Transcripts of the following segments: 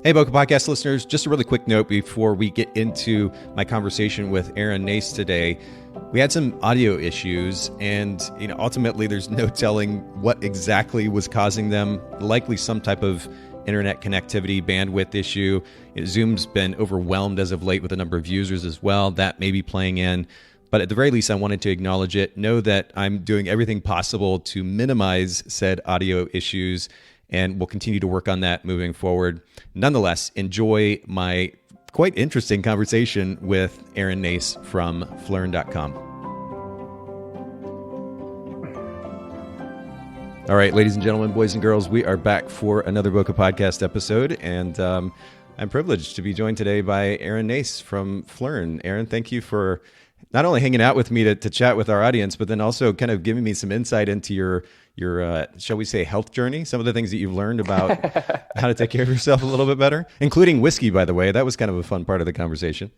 Hey, Bokeh Podcast listeners, just a really quick note before we get into my conversation with Aaron Nace today. We had some audio issues, and ultimately there's no telling what exactly was causing them. Likely some type of internet connectivity bandwidth issue. Zoom's been overwhelmed as of late with a number of users as well. That may be playing in. But at the very least, I wanted to acknowledge it. Know that I'm doing everything possible to minimize said audio issues, and we'll continue to work on that moving forward. Nonetheless, enjoy my quite interesting conversation with Aaron Nace from Phlearn.com. All right, ladies and gentlemen, boys and girls, we are back for another Bokeh Podcast episode, and I'm privileged to be joined today by Aaron Nace from Phlearn. Aaron, thank you for not only hanging out with me to chat with our audience, but then also kind of giving me some insight into your shall we say, health journey, some of the things that you've learned about how to take care of yourself a little bit better, including whiskey, by the way. That was kind of a fun part of the conversation.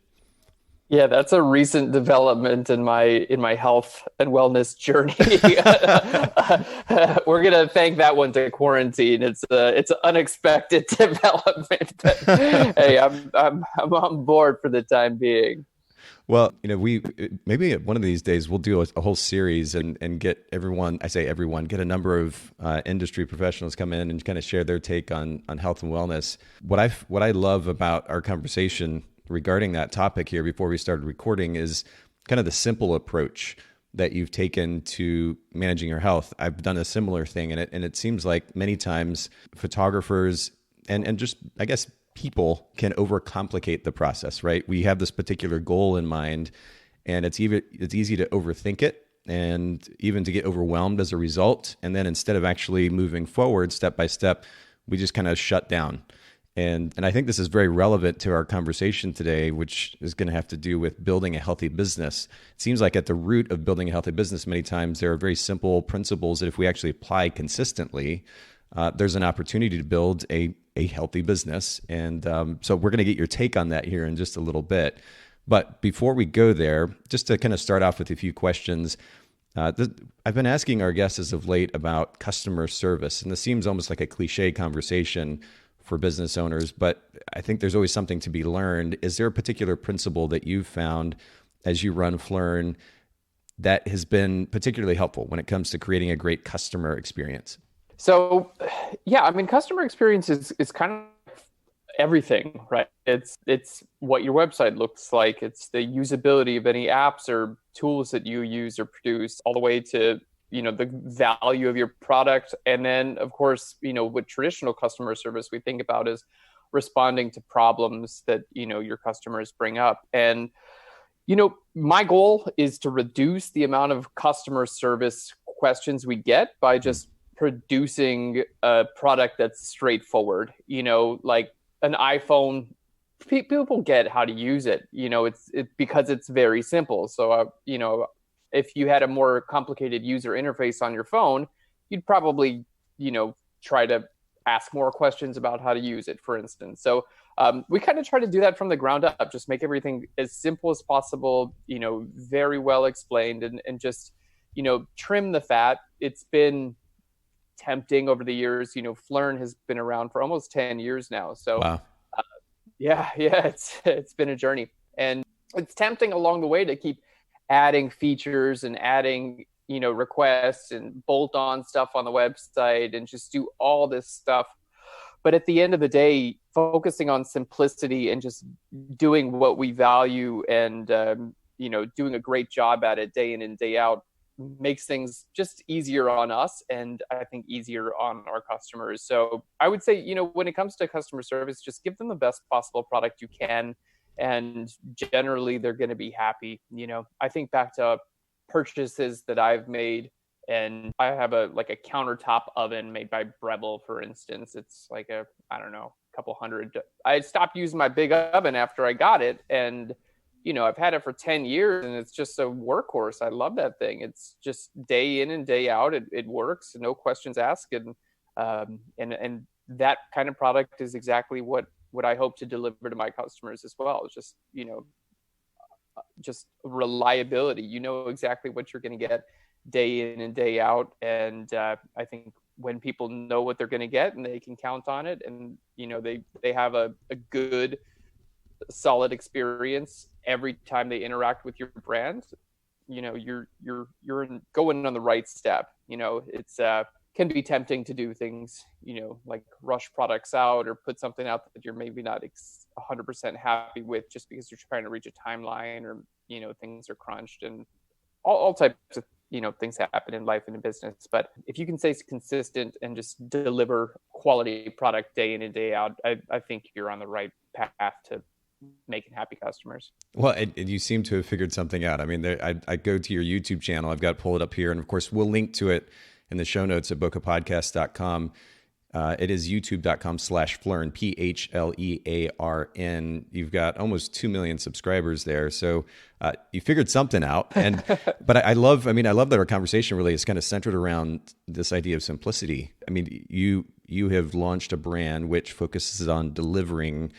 Yeah, that's a recent development in my health and wellness journey. We're gonna thank that one to quarantine. It's an unexpected development. But, hey, I'm on board for the time being. Well, we maybe one of these days we'll do a whole series and get everyone, get a number of industry professionals come in and kind of share their take on health and wellness. What I love about our conversation regarding that topic here before we started recording is kind of the simple approach that you've taken to managing your health. I've done a similar thing, and it seems like many times photographers and just, I guess, people can overcomplicate the process, right? We have this particular goal in mind, and it's easy to overthink it and even to get overwhelmed as a result. And then instead of actually moving forward step by step, we just kind of shut down. And I think this is very relevant to our conversation today, which is going to have to do with building a healthy business. It seems like at the root of building a healthy business, many times there are very simple principles that if we actually apply consistently, there's an opportunity to build a healthy business. And so we're going to get your take on that here in just a little bit. But before we go there, just to kind of start off with a few questions, I've been asking our guests as of late about customer service. And this seems almost like a cliche conversation for business owners, but I think there's always something to be learned. Is there a particular principle that you've found as you run Phlearn that has been particularly helpful when it comes to creating a great customer experience? So, yeah, I mean, customer experience is kind of everything, right? It's what your website looks like. It's the usability of any apps or tools that you use or produce, all the way to, the value of your product. And then, of course, with traditional customer service, we think about is responding to problems that, your customers bring up. And, my goal is to reduce the amount of customer service questions we get by just producing a product that's straightforward. Like an iPhone, people get how to use it. It's because it's very simple. So, if you had a more complicated user interface on your phone, you'd probably, try to ask more questions about how to use it, for instance. So we kind of try to do that from the ground up, just make everything as simple as possible, very well explained, and just, trim the fat. It's been tempting over the years. Phlearn has been around for almost 10 years now. So wow. It's been a journey, and it's tempting along the way to keep adding features and adding, requests and bolt on stuff on the website and just do all this stuff. But at the end of the day, focusing on simplicity and just doing what we value and, doing a great job at it day in and day out makes things just easier on us, and I think easier on our customers. So I would say, when it comes to customer service, just give them the best possible product you can, and generally they're going to be happy. I think back to purchases that I've made, and I have a countertop oven made by Breville, for instance. It's like couple hundred. I stopped using my big oven after I got it, and I've had it for 10 years, and it's just a workhorse. I love that thing. It's just day in and day out. It works, no questions asked. And that kind of product is exactly what I hope to deliver to my customers as well. It's just, just reliability. Exactly what you're going to get day in and day out. And I think when people know what they're going to get and they can count on it, and they have a good solid experience every time they interact with your brand, you're going on the right step. It's can be tempting to do things, like rush products out or put something out that you're maybe not 100% happy with just because you're trying to reach a timeline, or things are crunched, and all types of things happen in life and in business. But if you can stay consistent and just deliver quality product day in and day out, I think you're on the right path to making happy customers. Well, and you seem to have figured something out. I mean, I go to your YouTube channel. I've got to pull it up here. And of course, we'll link to it in the show notes at bokehpodcast.com. It is youtube.com/Phlearn, Phlearn. You've got almost 2 million subscribers there. So you figured something out. And but I love that our conversation really is kind of centered around this idea of simplicity. I mean, you have launched a brand which focuses on delivering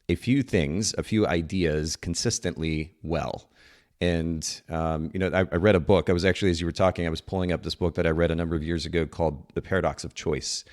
a few things, a few ideas consistently well. And, I read a book. I was actually, as you were talking, I was pulling up this book that I read a number of years ago called The Paradox of Choice.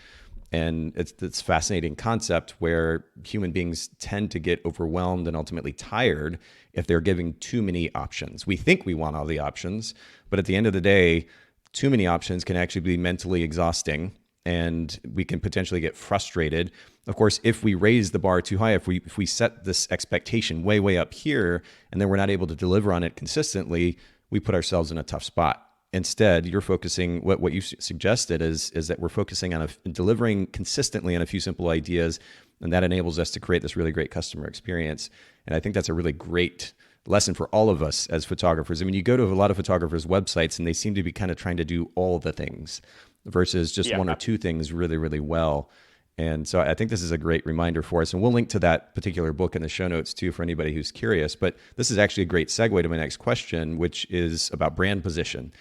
And it's this fascinating concept where human beings tend to get overwhelmed and ultimately tired if they're giving too many options. We think we want all the options, but at the end of the day, too many options can actually be mentally exhausting, and we can potentially get frustrated. Of course, if we raise the bar too high, if we set this expectation way up here, and then we're not able to deliver on it consistently, we put ourselves in a tough spot. Instead, you're focusing, what you suggested is that we're focusing on delivering consistently on a few simple ideas, and that enables us to create this really great customer experience. And I think that's a really great lesson for all of us as photographers. I mean, you go to a lot of photographers' websites, and they seem to be kind of trying to do all the things versus just one or two things really, really well. And so I think this is a great reminder for us. And we'll link to that particular book in the show notes too for anybody who's curious. But this is actually a great segue to my next question, which is about brand position.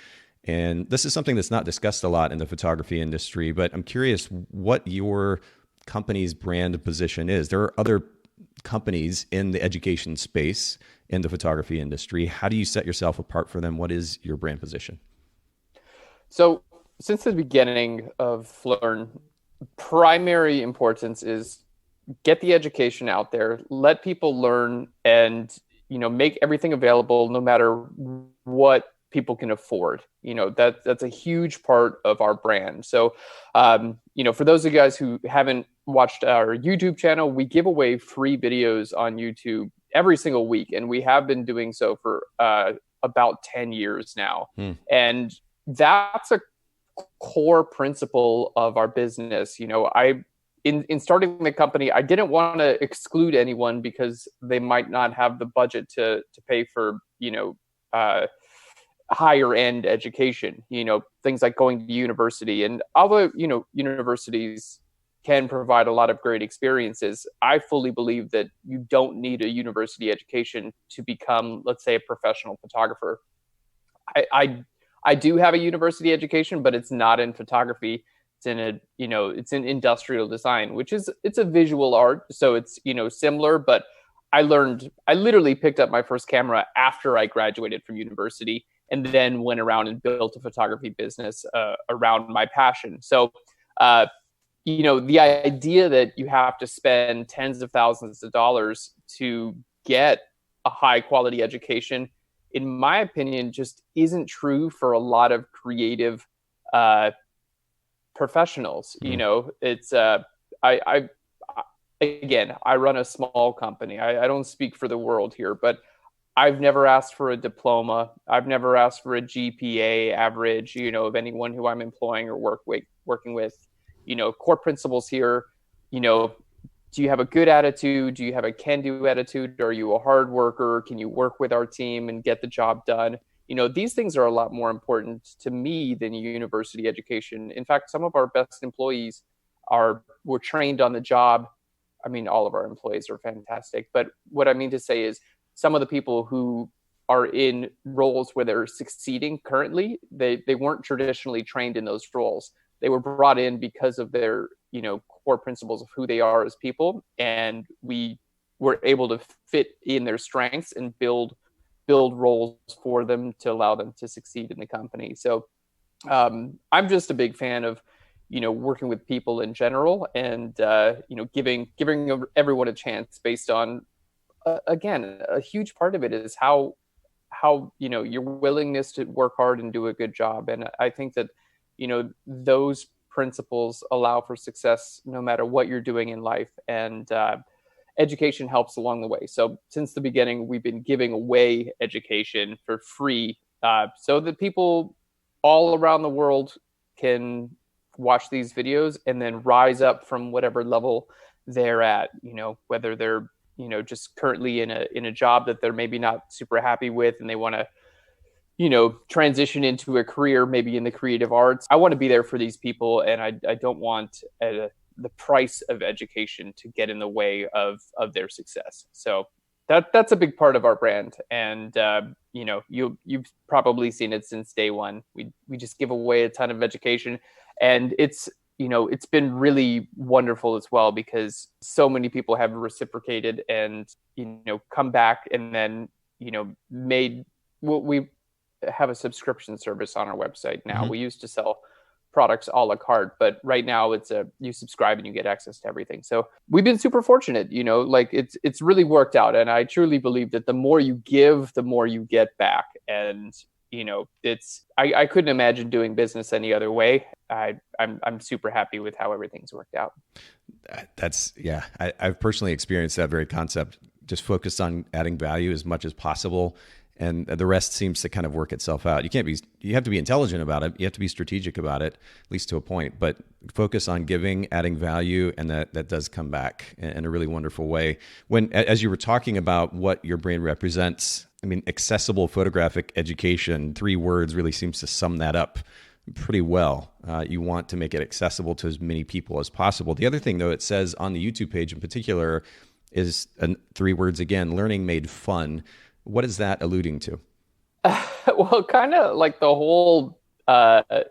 And this is something that's not discussed a lot in the photography industry, but I'm curious what your company's brand position is. There are other companies in the education space in the photography industry. How do you set yourself apart from them? What is your brand position? So since the beginning of Phlearn, primary importance is get the education out there, let people learn, and make everything available no matter what people can afford. That's a huge part of our brand. So for those of you guys who haven't watched our YouTube channel, we give away free videos on YouTube every single week, and we have been doing so for about 10 years now. And that's a core principle of our business. In starting the company, I didn't want to exclude anyone because they might not have the budget to pay for higher end education, things like going to university. And although universities can provide a lot of great experiences, I fully believe that you don't need a university education to become, let's say, a professional photographer. I do have a university education, but it's not in photography. It's in it's in industrial design, it's a visual art. So it's, similar, but I literally picked up my first camera after I graduated from university, and then went around and built a photography business around my passion. So, the idea that you have to spend tens of thousands of dollars to get a high quality education, in my opinion, just isn't true for a lot of creative professionals. It's I run a small company. I don't speak for the world here, but I've never asked for a diploma. I've never asked for a GPA average, of anyone who I'm employing or working with. Core principles here, do you have a good attitude? Do you have a can-do attitude? Are you a hard worker? Can you work with our team and get the job done? These things are a lot more important to me than university education. In fact, some of our best employees were trained on the job. I mean, all of our employees are fantastic, but what I mean to say is some of the people who are in roles where they're succeeding currently, they weren't traditionally trained in those roles. They were brought in because of their, core principles of who they are as people. And we were able to fit in their strengths and build roles for them to allow them to succeed in the company. So I'm just a big fan of, working with people in general, and giving everyone a chance based on again, a huge part of it is how your willingness to work hard and do a good job. And I think that those principles allow for success no matter what you're doing in life, and education helps along the way. So since the beginning, we've been giving away education for free, so that people all around the world can watch these videos and then rise up from whatever level they're at, whether they're just currently in a job that they're maybe not super happy with, and they want to transition into a career maybe in the creative arts. I want to be there for these people, and I don't want the price of education to get in the way of their success. So that's a big part of our brand. And you've probably seen it since day one. We just give away a ton of education, and it's been really wonderful as well, because so many people have reciprocated and come back, and then we have a subscription service on our website now. Mm-hmm. We used to sell products a la carte, but right now it's you subscribe and you get access to everything. So we've been super fortunate, it's really worked out. And I truly believe that the more you give, the more you get back. And I couldn't imagine doing business any other way. I'm super happy with how everything's worked out. I've personally experienced that very concept. Just focused on adding value as much as possible, and the rest seems to kind of work itself out. You have to be intelligent about it. You have to be strategic about it, at least to a point, but focus on giving, adding value, and that does come back in a really wonderful way. As you were talking about what your brand represents, accessible photographic education, 3 words really seems to sum that up pretty well. You want to make it accessible to as many people as possible. The other thing, though, it says on the YouTube page in particular is 3 words again: learning made fun. What is that alluding to? Well, kind of like the whole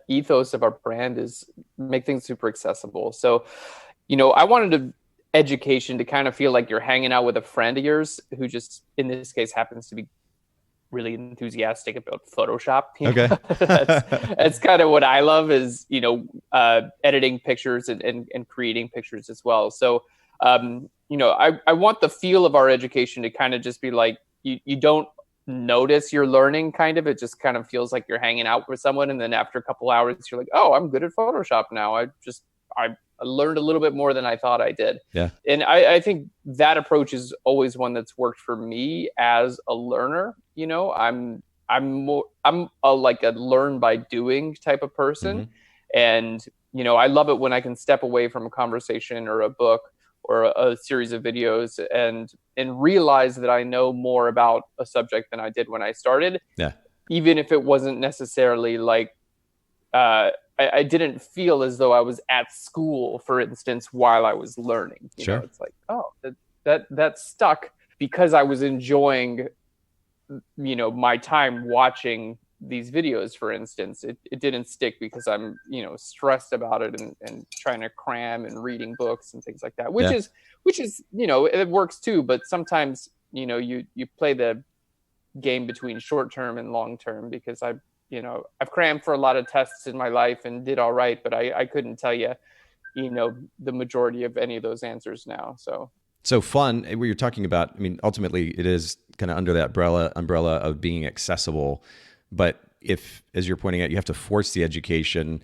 ethos of our brand is make things super accessible. So, I wanted education to kind of feel like you're hanging out with a friend of yours who just, in this case, happens to be really enthusiastic about Photoshop. Okay. That's kind of what I love is, editing pictures and creating pictures as well. So, I want the feel of our education to kind of just be like, you don't notice you're learning, kind of. It just kind of feels like you're hanging out with someone. And then after a couple hours, you're like, oh, I'm good at Photoshop now. I learned a little bit more than I thought I did. Yeah. And I think that approach is always one that's worked for me as a learner. I'm like a learn by doing type of person. Mm-hmm. And, I love it when I can step away from a conversation or a book or a series of videos and realize that I know more about a subject than I did when I started. Yeah. Even if it wasn't necessarily like, I didn't feel as though I was at school, for instance, while I was learning. Sure. It's like, oh, that stuck because I was enjoying, my time watching these videos, for instance. It didn't stick because I'm, stressed about it and trying to cram and reading books and things like that, which is, it works too. But sometimes, you play the game between short term and long term, because I've crammed for a lot of tests in my life and did all right, but I couldn't tell you, the majority of any of those answers now. So fun, what you're talking about, ultimately it is kind of under that umbrella of being accessible. But if, as you're pointing out, you have to force the education,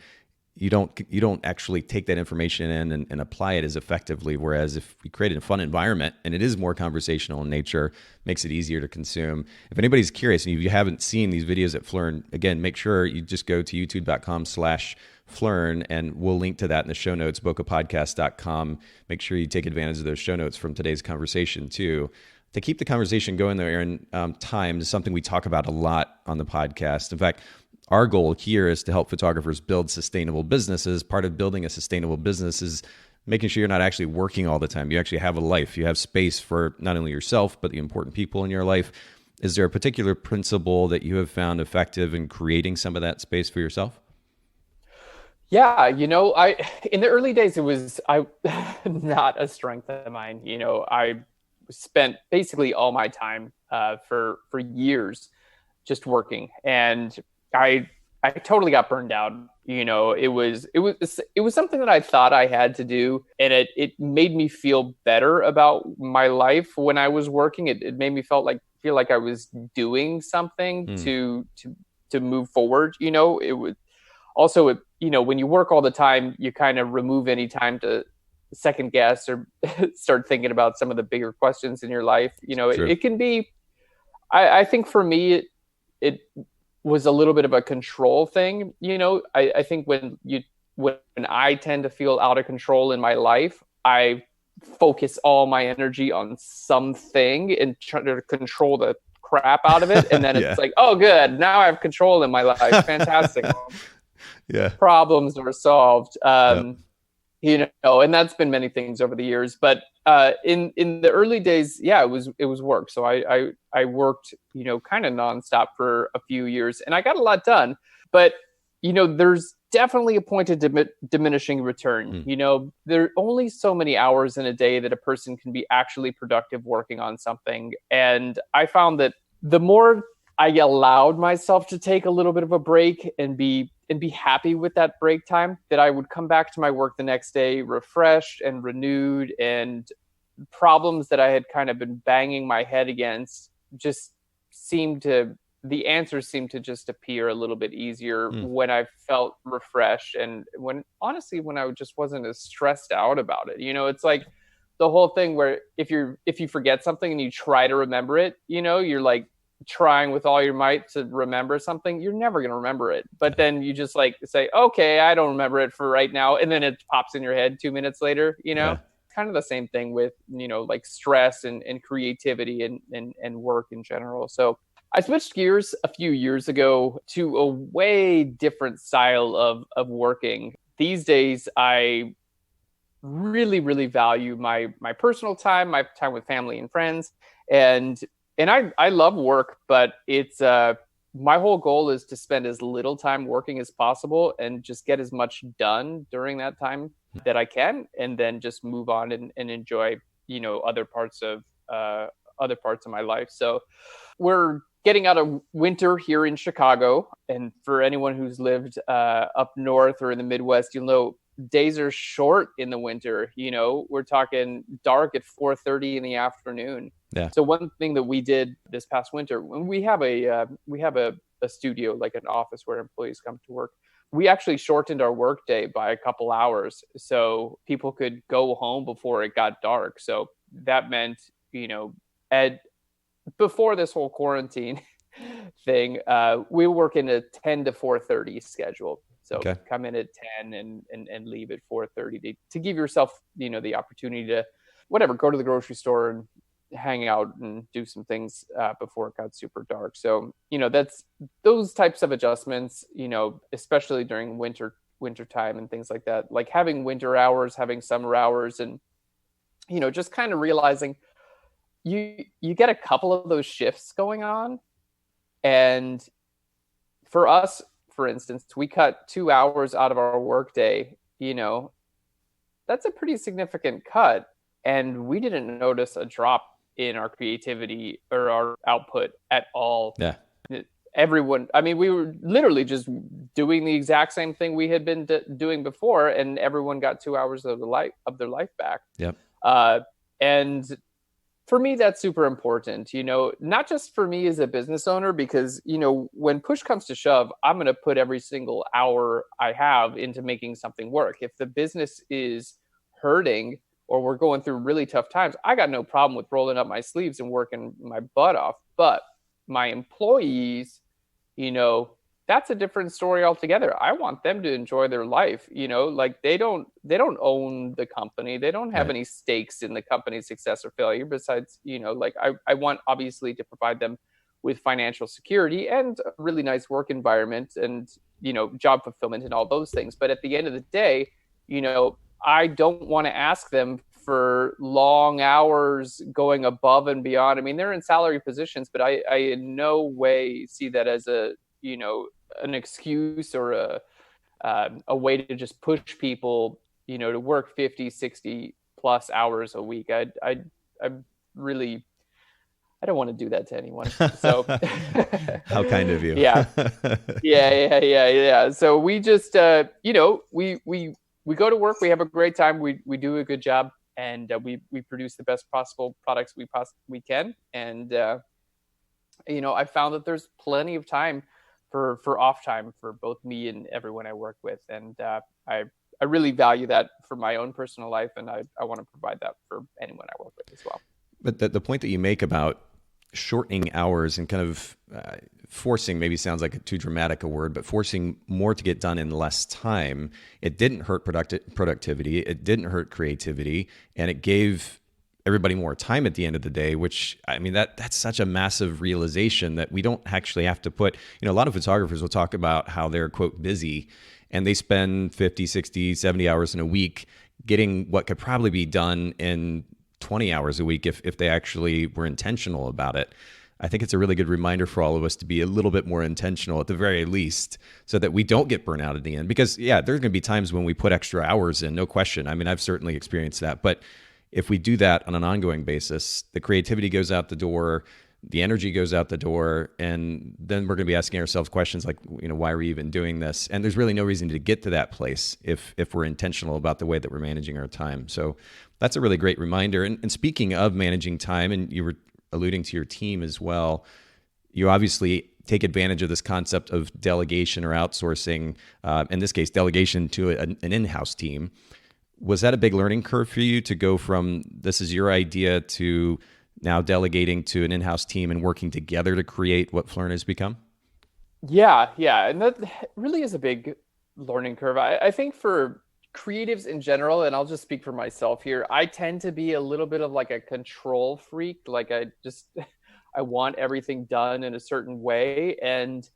you don't actually take that information in and apply it as effectively. Whereas if we create a fun environment and it is more conversational in nature, makes it easier to consume. If anybody's curious and you haven't seen these videos at Phlearn, again, make sure you just go to youtube.com/Phlearn, and we'll link to that in the show notes, bokehpodcast.com. Make sure you take advantage of those show notes from today's conversation too. To keep the conversation going there, Aaron, time is something we talk about a lot on the podcast. In fact, our goal here is to help photographers build sustainable businesses. Part of building a sustainable business is making sure you're not actually working all the time. You actually have a life. You have space for not only yourself, but the important people in your life. Is there a particular principle that you have found effective in creating some of that space for yourself? Yeah, in the early days, it was not a strength of mine. I spent basically all my time for years just working, and I totally got burned out. It was something that I thought I had to do, and it made me feel better about my life when I was working. It made me feel like I was doing something to move forward. It would also, when you work all the time, you kind of remove any time to second guess or start thinking about some of the bigger questions in your life. It can be, I think for me, it was a little bit of a control thing. I think when I tend to feel out of control in my life, I focus all my energy on something and try to control the crap out of it. And then it's like, oh, good. Now I have control in my life. Fantastic. Yeah. Problems are solved. Yep. And that's been many things over the years, but in the early days, it was work. So I worked, kind of nonstop for a few years, and I got a lot done, but there's definitely a point of diminishing return. There are only so many hours in a day that a person can be actually productive working on something. And I found that the more I allowed myself to take a little bit of a break and be happy with that break time, that I would come back to my work the next day refreshed and renewed, and problems that I had kind of been banging my head against the answers seemed to just appear a little bit easier when I felt refreshed, and when I just wasn't as stressed out about it. It's like the whole thing where if you forget something and you try to remember it, you're like trying with all your might to remember something, you're never going to remember it. But then you just like say, okay, I don't remember it for right now. And then it pops in your head 2 minutes later, kind of the same thing with, like stress and creativity and work in general. So I switched gears a few years ago to a way different style of working. These days, I really, really value my personal time, my time with family and friends. And I love work, but it's my whole goal is to spend as little time working as possible and just get as much done during that time that I can, and then just move on and enjoy, other parts of my life. So we're getting out of winter here in Chicago. And for anyone who's lived up north or in the Midwest, you'll know days are short in the winter. We're talking dark at 4:30 in the afternoon. Yeah. So one thing that we did this past winter, when we have a studio, like an office where employees come to work, we actually shortened our work day by a couple hours so people could go home before it got dark. So that meant, before this whole quarantine thing, we work in a 10 to 4:30 schedule. So come in at 10 and leave at 4:30 to give yourself, the opportunity to go to the grocery store and hang out and do some things before it got super dark. So, that's those types of adjustments, especially during winter time and things like that, like having winter hours, having summer hours, and, just kind of realizing you get a couple of those shifts going on. And for us, for instance, we cut 2 hours out of our workday, that's a pretty significant cut. And we didn't notice a drop in our creativity or our output at all. Yeah. Everyone, we were literally just doing the exact same thing we had been doing before, and everyone got 2 hours of their life back. Yep. And for me, that's super important, not just for me as a business owner, because, when push comes to shove, I'm going to put every single hour I have into making something work. If the business is hurting or we're going through really tough times, I got no problem with rolling up my sleeves and working my butt off. But my employees, that's a different story altogether. I want them to enjoy their life, like they don't own the company. They don't have any stakes in the company's success or failure besides, I want obviously to provide them with financial security and a really nice work environment and, job fulfillment and all those things. But at the end of the day, I don't want to ask them for long hours going above and beyond. They're in salary positions, but I in no way see that as an excuse or a way to just push people, to work 50, 60 plus hours a week. I don't want to do that to anyone. So how kind of you. Yeah. So we just, we go to work, we have a great time, we do a good job, and we produce the best possible products we possibly can. And, I found that there's plenty of time for off time for both me and everyone I work with. And I really value that for my own personal life, and I want to provide that for anyone I work with as well. But the point that you make about shortening hours and kind of forcing, maybe sounds like too dramatic a word, but forcing more to get done in less time, it didn't hurt productivity, it didn't hurt creativity, and it gave everybody more time at the end of the day, which, I mean, that's such a massive realization that we don't actually have to put, a lot of photographers will talk about how they're, quote, busy, and they spend 50, 60, 70 hours in a week getting what could probably be done in 20 hours a week if they actually were intentional about it. I think it's a really good reminder for all of us to be a little bit more intentional at the very least, so that we don't get burnt out at the end. Because there's going to be times when we put extra hours in, no question. I mean, I've certainly experienced that. But if we do that on an ongoing basis, the creativity goes out the door, the energy goes out the door, and then we're going to be asking ourselves questions like, why are we even doing this? And there's really no reason to get to that place if we're intentional about the way that we're managing our time. So that's a really great reminder. And speaking of managing time, and you were alluding to your team as well, you obviously take advantage of this concept of delegation or outsourcing, in this case, delegation to an in-house team. Was that a big learning curve for you to go from this is your idea to now delegating to an in-house team and working together to create what Phlearn has become? Yeah. And that really is a big learning curve. I think for creatives in general, and I'll just speak for myself here, I tend to be a little bit of like a control freak. Like I want everything done in a certain way. And,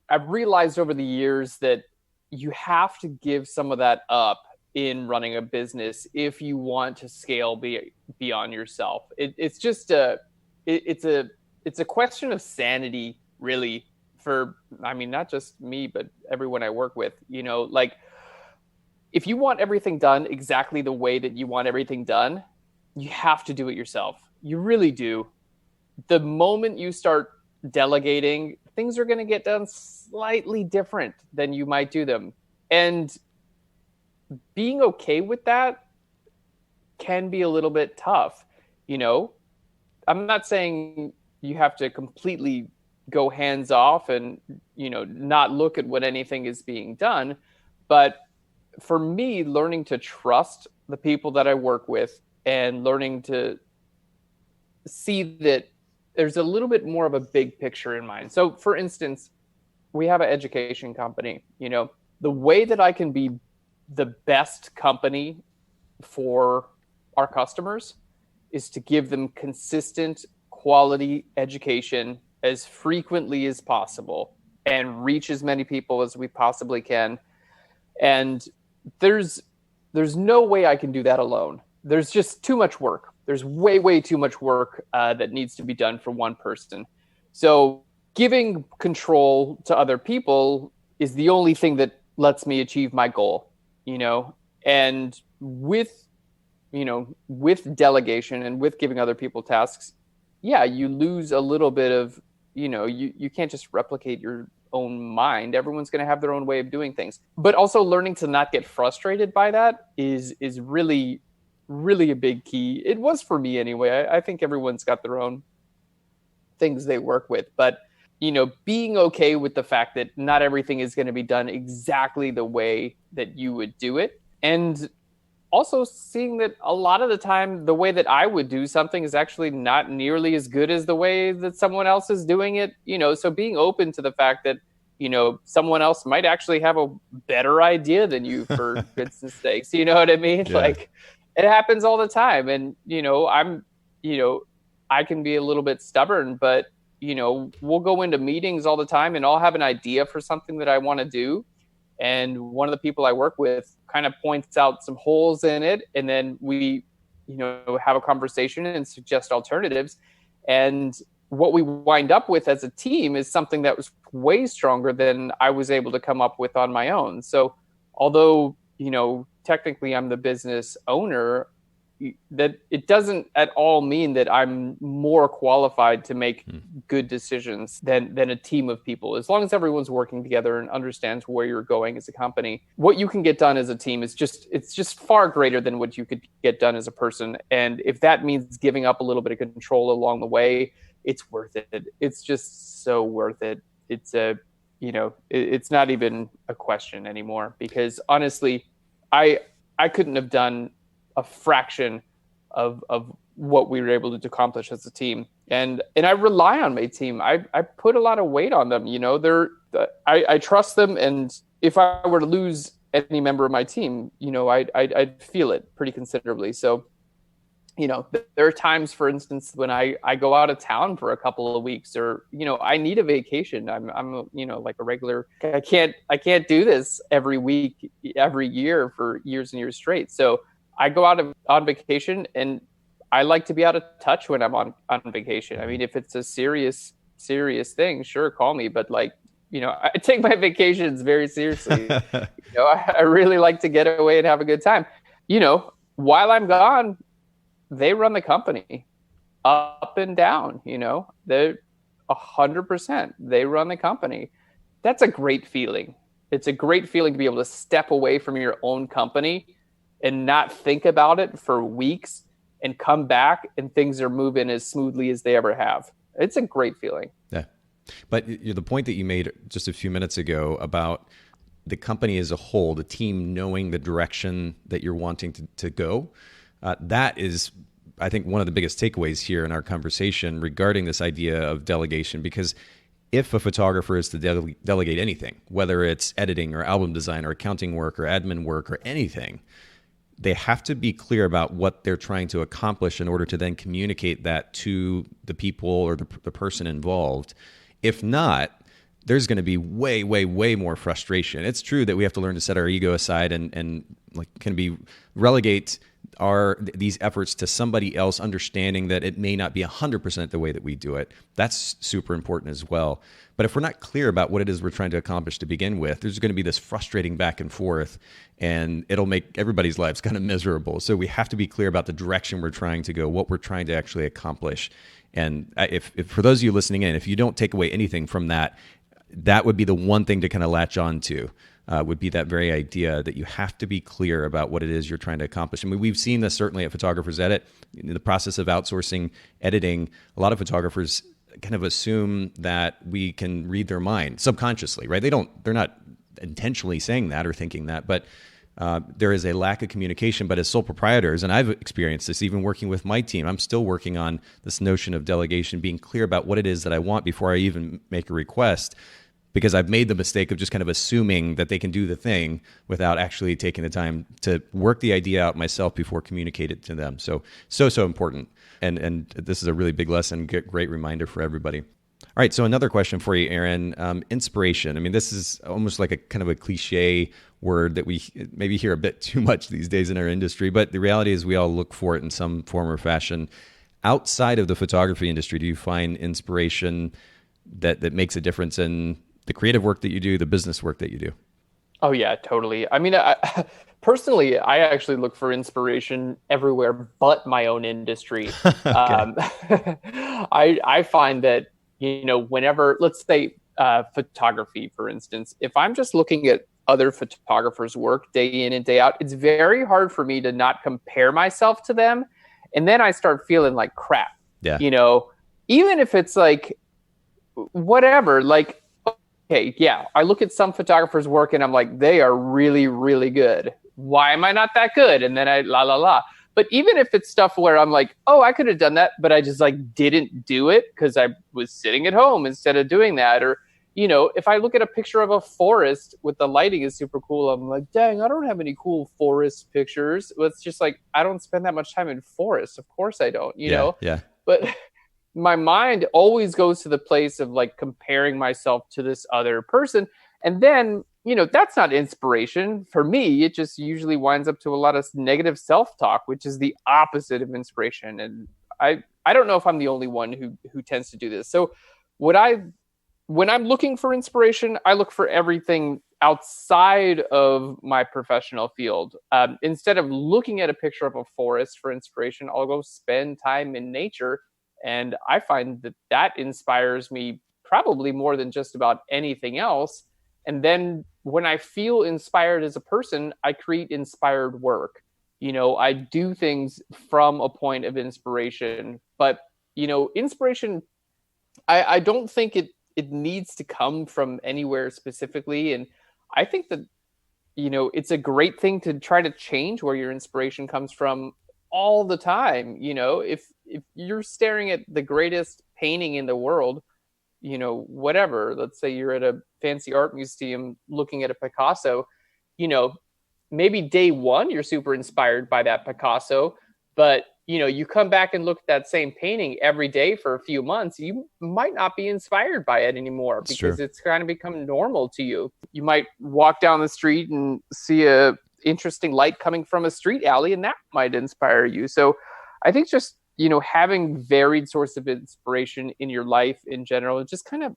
I've realized over the years that you have to give some of that up in running a business if you want to scale beyond yourself. It's just it's a question of sanity, really, for, not just me, but everyone I work with. Like, if you want everything done exactly the way that you want everything done, you have to do it yourself. You really do. The moment you start delegating, things are going to get done slightly different than you might do them. And being okay with that can be a little bit tough. I'm not saying you have to completely go hands off and, not look at what anything is being done. But for me, learning to trust the people that I work with and learning to see that there's a little bit more of a big picture in mind. So for instance, we have an education company. The way that I can be the best company for our customers is to give them consistent quality education as frequently as possible and reach as many people as we possibly can. And there's no way I can do that alone. There's just too much work. There's way too much work that needs to be done for one person. So giving control to other people is the only thing that lets me achieve my goal. And with delegation and with giving other people tasks, you lose a little bit of, you can't just replicate your own mind. Everyone's going to have their own way of doing things, but also learning to not get frustrated by that is really, really a big key. It was for me anyway. I think everyone's got their own things they work with, but being okay with the fact that not everything is going to be done exactly the way that you would do it. And also seeing that a lot of the time, the way that I would do something is actually not nearly as good as the way that someone else is doing it. So being open to the fact that, someone else might actually have a better idea than you for goodness sakes. You know what I mean? Yeah. Like, it happens all the time. And, I can be a little bit stubborn, but we'll go into meetings all the time and I'll have an idea for something that I want to do. And one of the people I work with kind of points out some holes in it. And then we, have a conversation and suggest alternatives. And what we wind up with as a team is something that was way stronger than I was able to come up with on my own. So although, technically I'm the business owner, that it doesn't at all mean that I'm more qualified to make good decisions than a team of people. As long as everyone's working together and understands where you're going as a company, what you can get done as a team is just far greater than what you could get done as a person. And if that means giving up a little bit of control along the way, it's worth it. It's just so worth it. It's not even a question anymore, because honestly, I couldn't have done a fraction of what we were able to accomplish as a team. And I rely on my team. I put a lot of weight on them. I trust them. And if I were to lose any member of my team, I'd feel it pretty considerably. So, there are times, for instance, when I go out of town for a couple of weeks, or, I need a vacation. I'm like a regular, I can't do this every week, every year for years and years straight. So I go out on vacation, and I like to be out of touch when I'm on vacation. I mean, if it's a serious thing, sure, call me. But I take my vacations very seriously. I really like to get away and have a good time. While I'm gone, they run the company up and down. They're 100%. They run the company. That's a great feeling. It's a great feeling to be able to step away from your own company and not think about it for weeks, and come back and things are moving as smoothly as they ever have. It's a great feeling. Yeah. But the point that you made just a few minutes ago about the company as a whole, the team knowing the direction that you're wanting to go, that is, I think, one of the biggest takeaways here in our conversation regarding this idea of delegation. Because if a photographer is to delegate anything, whether it's editing or album design or accounting work or admin work or anything, they have to be clear about what they're trying to accomplish in order to then communicate that to the people or the person involved. If not, there's going to be way, way, way more frustration. It's true that we have to learn to set our ego aside and relegate these efforts to somebody else, understanding that it may not be 100% the way that we do it. That's super important as well. But if we're not clear about what it is we're trying to accomplish to begin with, there's going to be this frustrating back and forth, and it'll make everybody's lives kind of miserable. So we have to be clear about the direction we're trying to go, what we're trying to actually accomplish. And if for those of you listening in, if you don't take away anything from that, that would be the one thing to kind of latch on to. Would be that very idea that you have to be clear about what it is you're trying to accomplish. I mean, we've seen this certainly at Photographers Edit. In the process of outsourcing editing, a lot of photographers kind of assume that we can read their mind subconsciously, right? They're not intentionally saying that or thinking that, but there is a lack of communication. But as sole proprietors, and I've experienced this even working with my team, I'm still working on this notion of delegation, being clear about what it is that I want before I even make a request, because I've made the mistake of just kind of assuming that they can do the thing without actually taking the time to work the idea out myself before communicate it to them. So important. And this is a really big lesson, great reminder for everybody. All right, so another question for you, Aaron. Inspiration. I mean, this is almost like a kind of a cliche word that we maybe hear a bit too much these days in our industry, but the reality is we all look for it in some form or fashion. Outside of the photography industry, do you find inspiration that makes a difference in the creative work that you do, the business work that you do? Oh yeah, totally. I mean, personally, I actually look for inspiration everywhere but my own industry. I find that, whenever, let's say photography, for instance, if I'm just looking at other photographers' work day in and day out, it's very hard for me to not compare myself to them. And then I start feeling like crap. Yeah. Even if it's like, whatever, like, okay, yeah, I look at some photographers' work and I'm like, they are really, really good. Why am I not that good? And then la. But even if it's stuff where I'm like, oh, I could have done that, but I just didn't do it because I was sitting at home instead of doing that. Or, if I look at a picture of a forest with the lighting is super cool, I'm like, dang, I don't have any cool forest pictures. It's just like, I don't spend that much time in forests. Of course I don't, you know? Yeah. But my mind always goes to the place of comparing myself to this other person. And then, that's not inspiration for me. It just usually winds up to a lot of negative self-talk, which is the opposite of inspiration. And I don't know if I'm the only one who tends to do this. So when I'm looking for inspiration, I look for everything outside of my professional field. Instead of looking at a picture of a forest for inspiration, I'll go spend time in nature. And I find that inspires me probably more than just about anything else. And then when I feel inspired as a person, I create inspired work. I do things from a point of inspiration, but, inspiration, I don't think it needs to come from anywhere specifically. And I think that, it's a great thing to try to change where your inspiration comes from all the time. If you're staring at the greatest painting in the world, whatever, let's say you're at a fancy art museum looking at a Picasso, maybe day one, you're super inspired by that Picasso, but you come back and look at that same painting every day for a few months, you might not be inspired by it anymore because it's kind of become normal to you. You might walk down the street and see a interesting light coming from a street alley, and that might inspire you. So I think just, having varied sources of inspiration in your life in general, and just kind of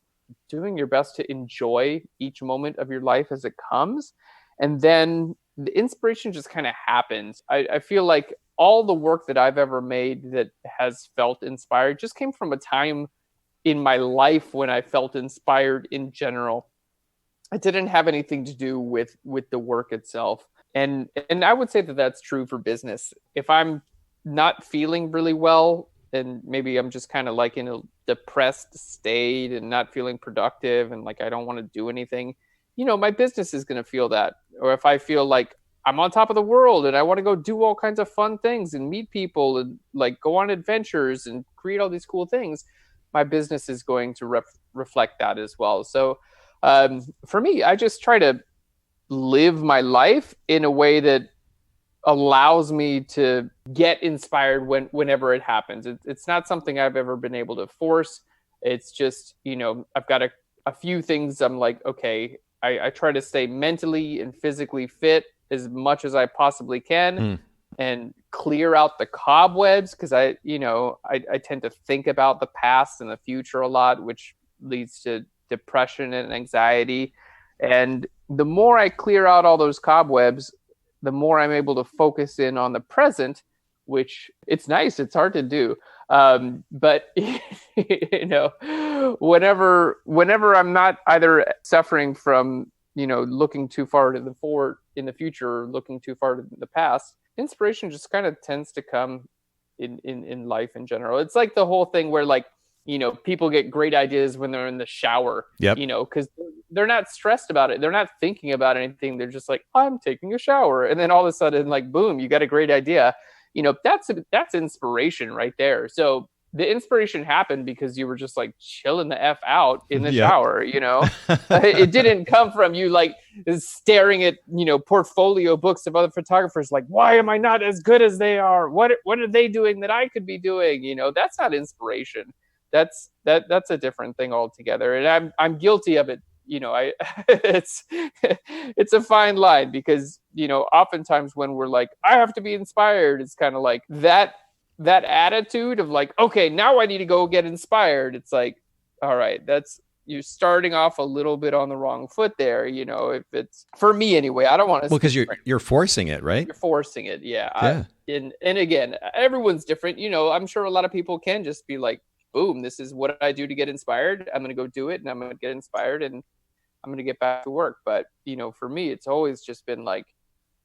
doing your best to enjoy each moment of your life as it comes. And then the inspiration just kind of happens. I feel like all the work that I've ever made that has felt inspired just came from a time in my life when I felt inspired in general. It didn't have anything to do with the work itself. And I would say that that's true for business. If I'm not feeling really well, and maybe I'm just kind of like in a depressed state and not feeling productive and like I don't want to do anything, my business is going to feel that. Or if I feel like I'm on top of the world and I want to go do all kinds of fun things and meet people and like go on adventures and create all these cool things, my business is going to reflect that as well. So for me, I just try to live my life in a way that allows me to get inspired whenever it happens. It's not something I've ever been able to force. It's just, I've got a few things I'm like, okay, I try to stay mentally and physically fit as much as I possibly can and clear out the cobwebs, because I tend to think about the past and the future a lot, which leads to depression and anxiety. And the more I clear out all those cobwebs, the more I'm able to focus in on the present, which it's nice. It's hard to do. But, whenever I'm not either suffering from, looking too far to the forward in the future or looking too far to the past, inspiration just kind of tends to come in life in general. It's like the whole thing where like, people get great ideas when they're in the shower, because they're not stressed about it. They're not thinking about anything. They're just like, I'm taking a shower. And then all of a sudden, like, boom, you got a great idea. That's inspiration right there. So the inspiration happened because you were just like chilling the F out in the shower, It didn't come from you like staring at, portfolio books of other photographers. Like, why am I not as good as they are? What are they doing that I could be doing? That's not inspiration. That's a different thing altogether. And I'm guilty of it. It's a fine line because, oftentimes when we're like, I have to be inspired, it's kind of like that attitude of like, okay, now I need to go get inspired. It's like, all right, you're starting off a little bit on the wrong foot there. If it's for me anyway, I don't want to. Well, because you're forcing it, right? You're forcing it. Yeah. And again, everyone's different. I'm sure a lot of people can just be like, boom, this is what I do to get inspired. I'm going to go do it and I'm going to get inspired and I'm going to get back to work. But, for me, it's always just been like,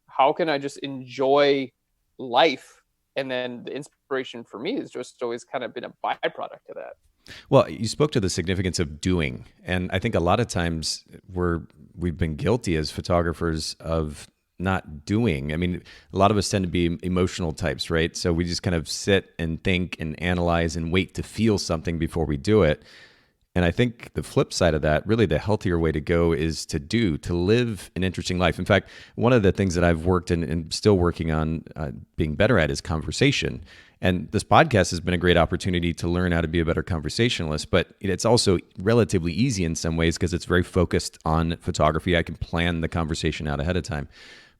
how can I just enjoy life? And then the inspiration for me has just always kind of been a byproduct of that. Well, you spoke to the significance of doing. And I think a lot of times we've been guilty as photographers of not doing. I mean, a lot of us tend to be emotional types, right? So we just kind of sit and think and analyze and wait to feel something before we do it. And I think the flip side of that, really the healthier way to go is to live an interesting life. In fact, one of the things that I've worked and still working on being better at is conversation. And this podcast has been a great opportunity to learn how to be a better conversationalist, but it's also relatively easy in some ways because it's very focused on photography. I can plan the conversation out ahead of time.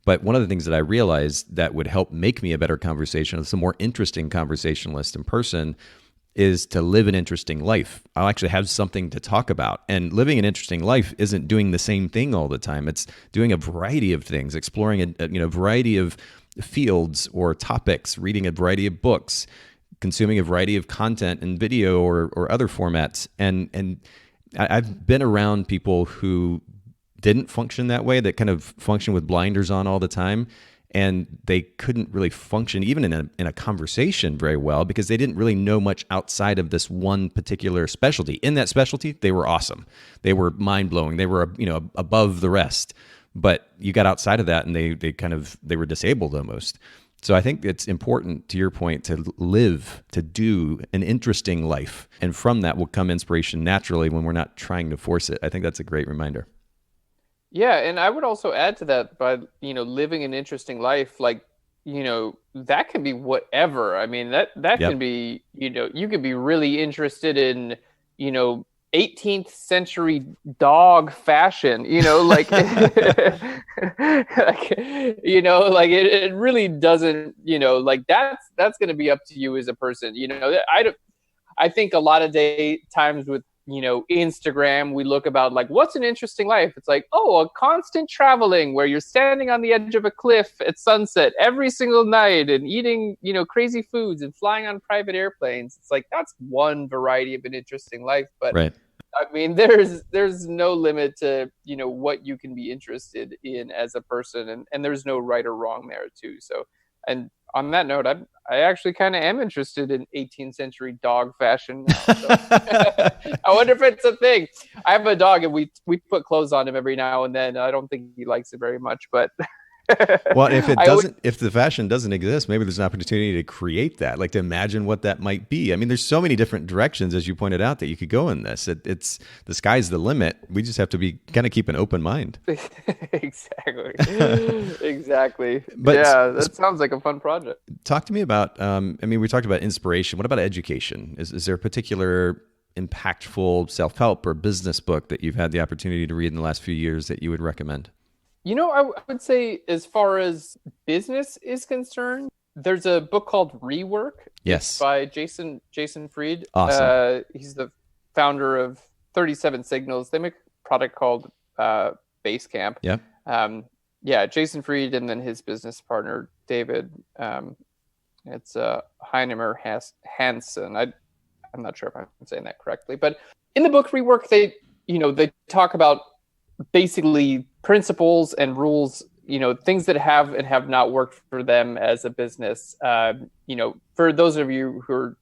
But one of the things that I realized that would help make me a better conversationalist, a more interesting conversationalist in person, is to live an interesting life. I'll actually have something to talk about. And living an interesting life isn't doing the same thing all the time. It's doing a variety of things, exploring a variety of fields or topics, reading a variety of books, consuming a variety of content and video or other formats. And I've been around people who didn't function that way, that kind of function with blinders on all the time. And they couldn't really function even in a conversation very well because they didn't really know much outside of this one particular specialty. In that specialty, they were awesome. They were mind-blowing. They were, above the rest. But you got outside of that and they were disabled almost. So I think it's important, to your point, to do an interesting life. And from that will come inspiration naturally when we're not trying to force it. I think that's a great reminder. Yeah, and I would also add to that by, living an interesting life, like, that can be whatever. I mean, that yep. can be, you could be really interested in, 18th century dog fashion, like, it really doesn't, like that's going to be up to you as a person. I think a lot of times with, Instagram, we look about like, what's an interesting life? It's like, a constant traveling where you're standing on the edge of a cliff at sunset every single night and eating, crazy foods and flying on private airplanes. It's like, that's one variety of an interesting life. But right. I mean, there's no limit to, what you can be interested in as a person. And there's no right or wrong there too. So, and on that note, I actually kind of am interested in 18th century dog fashion now. So. I wonder if it's a thing. I have a dog and we put clothes on him every now and then. I don't think he likes it very much, but well, if the fashion doesn't exist, maybe there's an opportunity to create that, like to imagine what that might be. I mean, there's so many different directions, as you pointed out, that you could go in this. It's the sky's the limit. We just have to keep an open mind. Exactly. But yeah, that sounds like a fun project. Talk to me about, we talked about inspiration. What about education? Is there a particular impactful self-help or business book that you've had the opportunity to read in the last few years that you would recommend? I would say as far as business is concerned, there's a book called Rework. Yes. By Jason Fried. Awesome. He's the founder of 37 Signals. They make a product called Basecamp. Yeah. Jason Fried and then his business partner, David. It's Heinemer Hansen. I'm not sure if I'm saying that correctly. But in the book Rework, they talk about basically principles and rules, things that have and have not worked for them as a business. For those of you who are,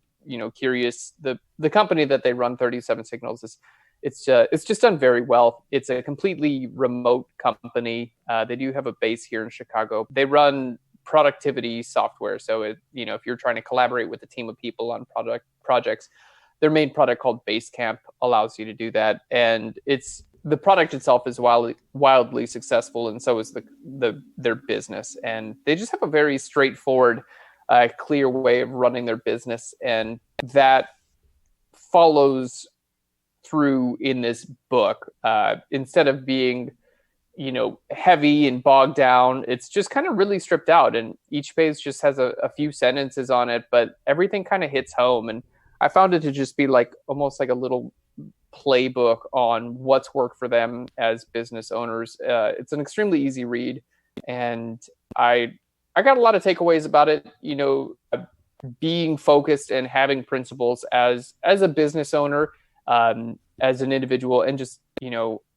curious, the company that they run, 37 Signals, it's just done very well. It's a completely remote company. They do have a base here in Chicago. They run productivity software. So if you're trying to collaborate with a team of people on projects, their main product called Basecamp allows you to do that. And the product itself is wildly successful, and so is their business. And they just have a very straightforward, clear way of running their business, and that follows through in this book. Instead of being, heavy and bogged down, it's just kind of really stripped out, and each page just has a few sentences on it, but everything kind of hits home. And I found it to just be like almost like a little playbook on what's worked for them as business owners. It's an extremely easy read, and I got a lot of takeaways about it. Being focused and having principles as a business owner, as an individual, and just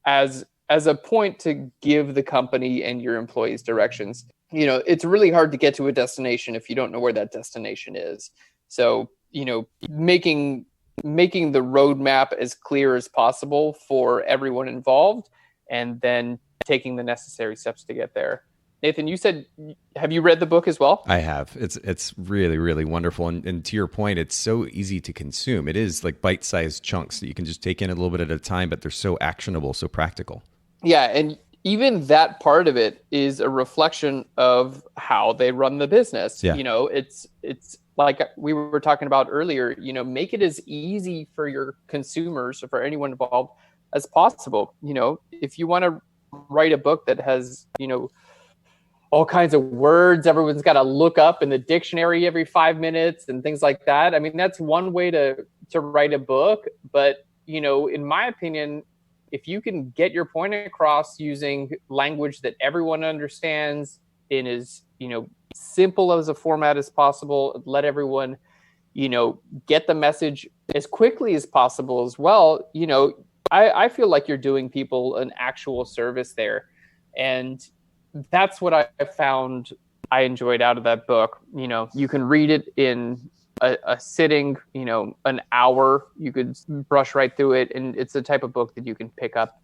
as a point to give the company and your employees directions. It's really hard to get to a destination if you don't know where that destination is. So making the roadmap as clear as possible for everyone involved, and then taking the necessary steps to get there. Nathan, you said, have you read the book as well? I have. It's really, really wonderful. And to your point, it's so easy to consume. It is like bite-sized chunks that you can just take in a little bit at a time, but they're so actionable, so practical. Yeah. And even that part of it is a reflection of how they run the business. Yeah. It's like we were talking about earlier, make it as easy for your consumers or for anyone involved as possible. If you want to write a book that has, all kinds of words everyone's got to look up in the dictionary every 5 minutes and things like that. I mean, that's one way to write a book. But, you know, in my opinion, if you can get your point across using language that everyone understands in as, you know, simple as a format as possible, let everyone, you know, get the message as quickly as possible as well, you know, I feel like you're doing people an actual service there. And that's what I found I enjoyed out of that book. You know, you can read it in a sitting, you know, an hour, you could brush right through it. And it's the type of book that you can pick up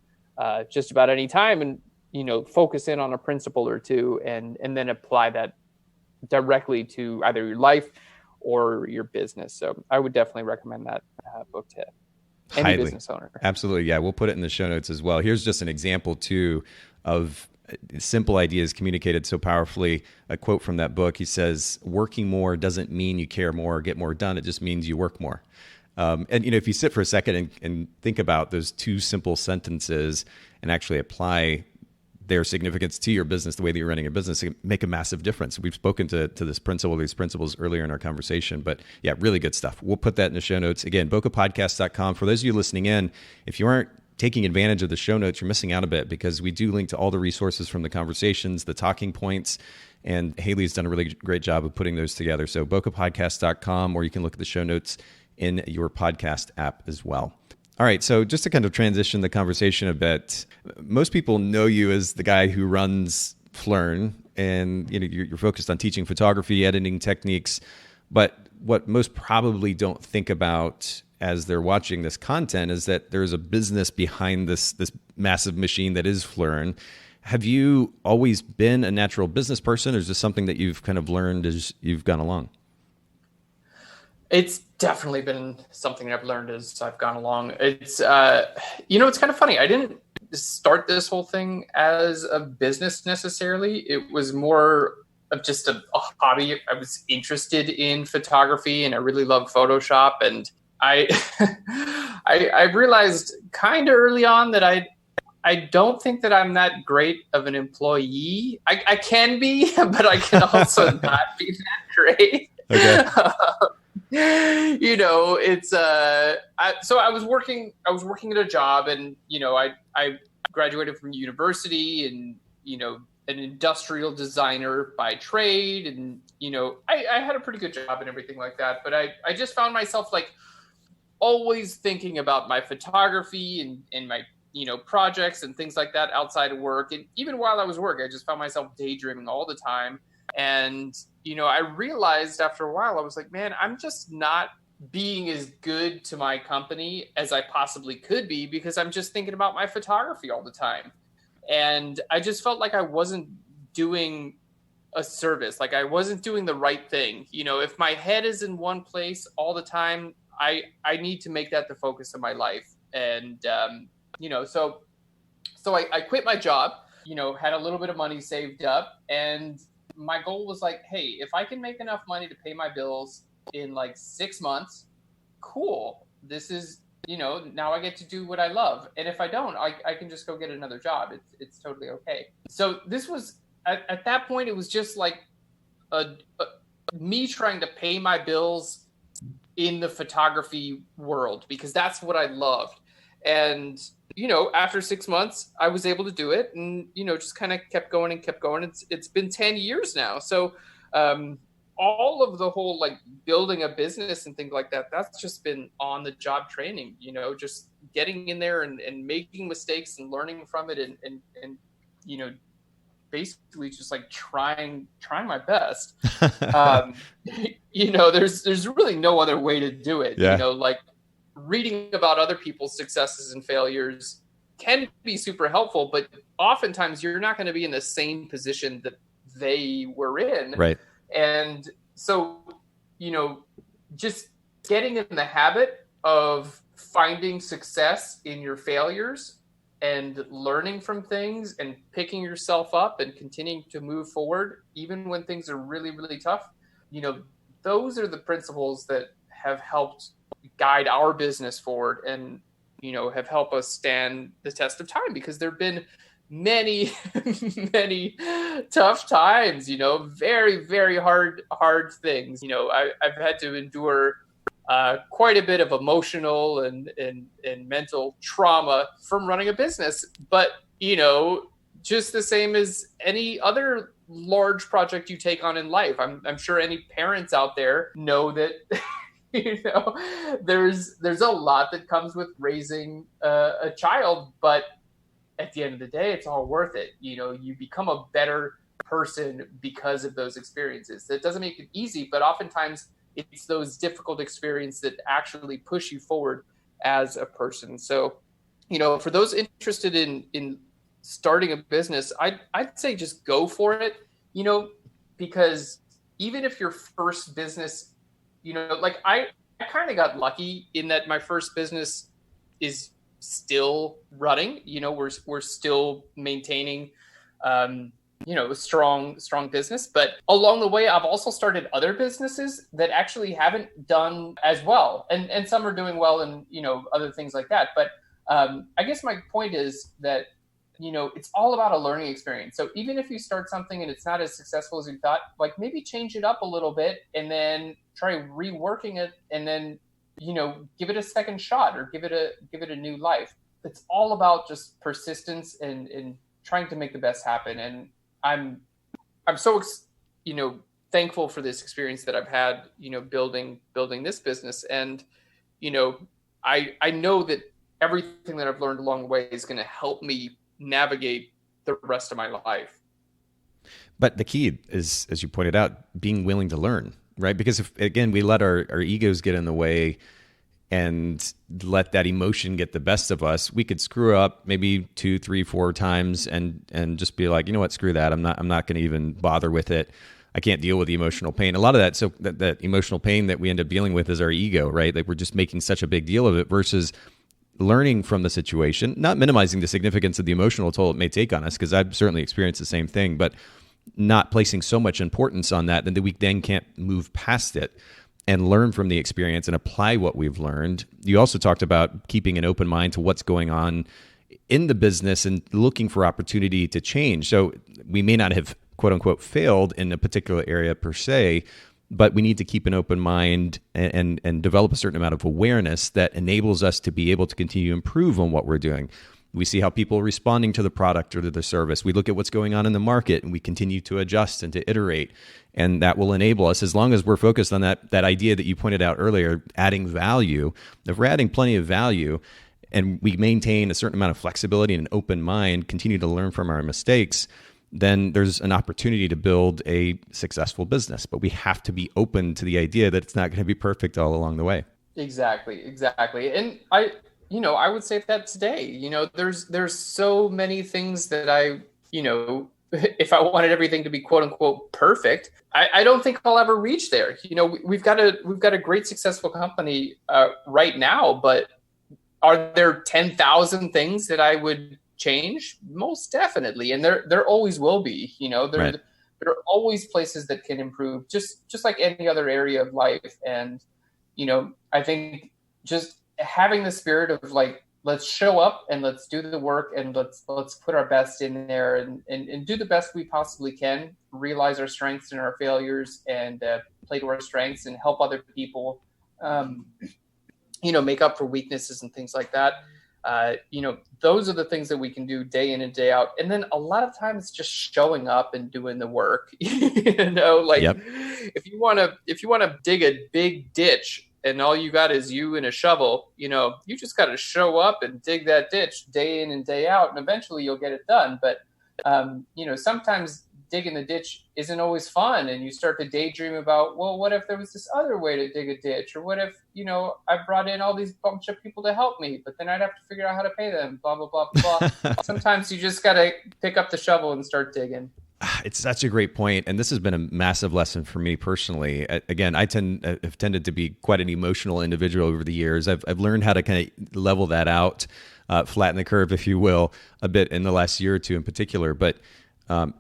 just about any time and, you know, focus in on a principle or two and then apply that directly to either your life or your business. So I would definitely recommend that book to any business owner. Absolutely. Yeah. We'll put it in the show notes as well. Here's just an example too of simple ideas communicated so powerfully. A quote from that book. He says, working more doesn't mean you care more or get more done. It just means you work more. And, you know, if you sit for a second and think about those two simple sentences and actually apply their significance to your business, the way that you're running your business, it make a massive difference. We've spoken to this principle, these principles earlier in our conversation, but yeah, really good stuff. We'll put that in the show notes. Again, bokehpodcast.com. For those of you listening in, if you aren't taking advantage of the show notes, you're missing out a bit because we do link to all the resources from the conversations, the talking points, and Haley's done a really great job of putting those together. So bokehpodcast.com, or you can look at the show notes in your podcast app as well. All right, so just to kind of transition the conversation a bit, most people know you as the guy who runs Phlearn, and you know you're focused on teaching photography, editing techniques. But what most probably don't think about as they're watching this content is that there's a business behind this massive machine that is Phlearn. Have you always been a natural business person, or is this something that you've kind of learned as you've gone along? It's definitely been something I've learned as I've gone along. It's, you know, it's kind of funny. I didn't start this whole thing as a business necessarily. It was more of just a hobby. I was interested in photography and I really love Photoshop. And I realized kind of early on that I don't think that I'm that great of an employee. I can be, but I can also not be that great. Okay. You know, it's so I was working at a job, and you know, I graduated from university, and you know, an industrial designer by trade, and you know, I had a pretty good job and everything like that, but I just found myself like always thinking about my photography and my, you know, projects and things like that outside of work. And even while I was working, I just found myself daydreaming all the time. And, you know, I realized after a while, I was like, man, I'm just not being as good to my company as I possibly could be because I'm just thinking about my photography all the time. And I just felt like I wasn't doing a service. Like I wasn't doing the right thing. You know, if my head is in one place all the time, I need to make that the focus of my life. And, you know, so I quit my job, you know, had a little bit of money saved up, and my goal was like, hey, if I can make enough money to pay my bills in like 6 months, cool. This is, you know, now I get to do what I love. And if I don't, I can just go get another job. It's totally okay. So this was, at that point, it was just like me trying to pay my bills in the photography world because that's what I loved. And, you know, after 6 months, I was able to do it and, you know, just kind of kept going and kept going. It's been 10 years now. So all of the whole like building a business and things like that, that's just been on the job training, you know, just getting in there and making mistakes and learning from it and you know, basically just like trying my best. You know, there's really no other way to do it. Yeah. You know, like reading about other people's successes and failures can be super helpful, but oftentimes you're not going to be in the same position that they were in. Right. And so, you know, just getting in the habit of finding success in your failures and learning from things and picking yourself up and continuing to move forward, even when things are really, really tough. You know, those are the principles that have helped guide our business forward and, you know, have helped us stand the test of time, because there've been many, many tough times, very, very hard things. I've had to endure quite a bit of emotional and mental trauma from running a business. But, just the same as any other large project you take on in life, I'm sure any parents out there know that, there's a lot that comes with raising a child, but at the end of the day, it's all worth it. You become a better person because of those experiences. That doesn't make it easy, but oftentimes it's those difficult experiences that actually push you forward as a person. So, for those interested in starting a business, I'd say just go for it, because even if your first business, like I kind of got lucky in that my first business is still running. We're still maintaining, a strong business. But along the way, I've also started other businesses that actually haven't done as well, and some are doing well, and other things like that. But I guess my point is that it's all about a learning experience. So even if you start something and it's not as successful as you thought, like maybe change it up a little bit and then try reworking it, and then give it a second shot or give it a new life. It's all about just persistence and trying to make the best happen. And I'm so thankful for this experience that I've had, building this business. And I know that everything that I've learned along the way is going to help me navigate the rest of my life. But the key is, as you pointed out, being willing to learn, right? Because if, again, we let our egos get in the way and let that emotion get the best of us, we could screw up maybe 2, 3, 4 times and just be like, what, screw that. I'm not going to even bother with it. I can't deal with the emotional pain. A lot of that, so that emotional pain that we end up dealing with is our ego, right? Like we're just making such a big deal of it versus learning from the situation, not minimizing the significance of the emotional toll it may take on us, because I've certainly experienced the same thing, but not placing so much importance on that we then can't move past it and learn from the experience and apply what we've learned. You also talked about keeping an open mind to what's going on in the business and looking for opportunity to change. So we may not have, quote unquote, failed in a particular area per se, but we need to keep an open mind and develop a certain amount of awareness that enables us to be able to continue to improve on what we're doing. We see how people are responding to the product or to the service. We look at what's going on in the market and we continue to adjust and to iterate. And that will enable us, as long as we're focused on that idea that you pointed out earlier, adding value. If we're adding plenty of value and we maintain a certain amount of flexibility and an open mind, continue to learn from our mistakes, then there's an opportunity to build a successful business. But we have to be open to the idea that it's not going to be perfect all along the way. Exactly. And I would say that today, there's so many things that I, if I wanted everything to be quote unquote perfect, I don't think I'll ever reach there. We've got a great successful company right now, but are there 10,000 things that I would change? Most definitely. And there always will be, Right. There are always places that can improve, just like any other area of life. And, I think just having the spirit of like, let's show up and let's do the work and let's put our best in there and do the best we possibly can, realize our strengths and our failures, and play to our strengths and help other people, make up for weaknesses and things like that. Those are the things that we can do day in and day out. And then a lot of times just showing up and doing the work, Yep. if you want to dig a big ditch and all you got is you and a shovel, you just got to show up and dig that ditch day in and day out, and eventually you'll get it done. But, sometimes digging the ditch isn't always fun, and you start to daydream about, well, what if there was this other way to dig a ditch? Or what if, I brought in all these bunch of people to help me, but then I'd have to figure out how to pay them, blah, blah, blah, blah. Sometimes you just got to pick up the shovel and start digging. It's such a great point, and this has been a massive lesson for me personally. Again, have tended to be quite an emotional individual over the years. I've learned how to kind of level that out, flatten the curve, if you will, a bit in the last year or two in particular. But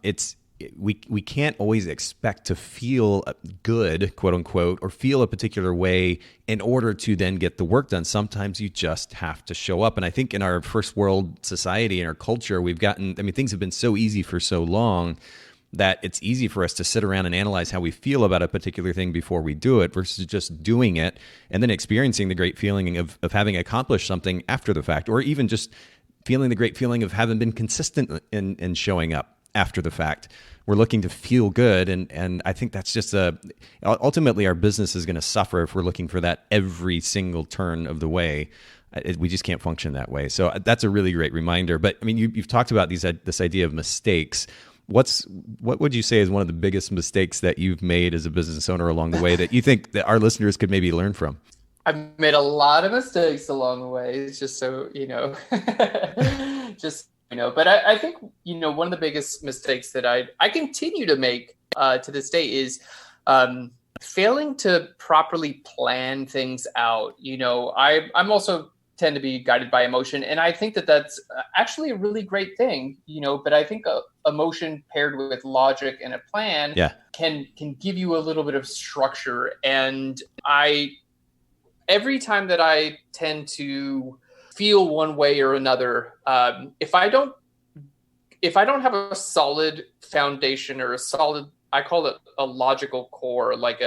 it's we can't always expect to feel good, quote unquote, or feel a particular way in order to then get the work done. Sometimes you just have to show up. And I think in our first world society and our culture, things have been so easy for so long that it's easy for us to sit around and analyze how we feel about a particular thing before we do it versus just doing it and then experiencing the great feeling of having accomplished something after the fact, or even just feeling the great feeling of having been consistent in showing up after the fact. We're looking to feel good. And I think that's just ultimately our business is going to suffer if we're looking for that every single turn of the way. We just can't function that way. So that's a really great reminder. But I mean, you've talked about this idea of mistakes. What would you say is one of the biggest mistakes that you've made as a business owner along the way that you think that our listeners could maybe learn from? I've made a lot of mistakes along the way. It's just so, but I think, one of the biggest mistakes that I continue to make to this day is failing to properly plan things out. I'm also tend to be guided by emotion. And I think that that's actually a really great thing, but I think emotion paired with logic and a plan can give you a little bit of structure. And every time that I tend to feel one way or another, if I don't have a solid foundation or I call it a logical core, like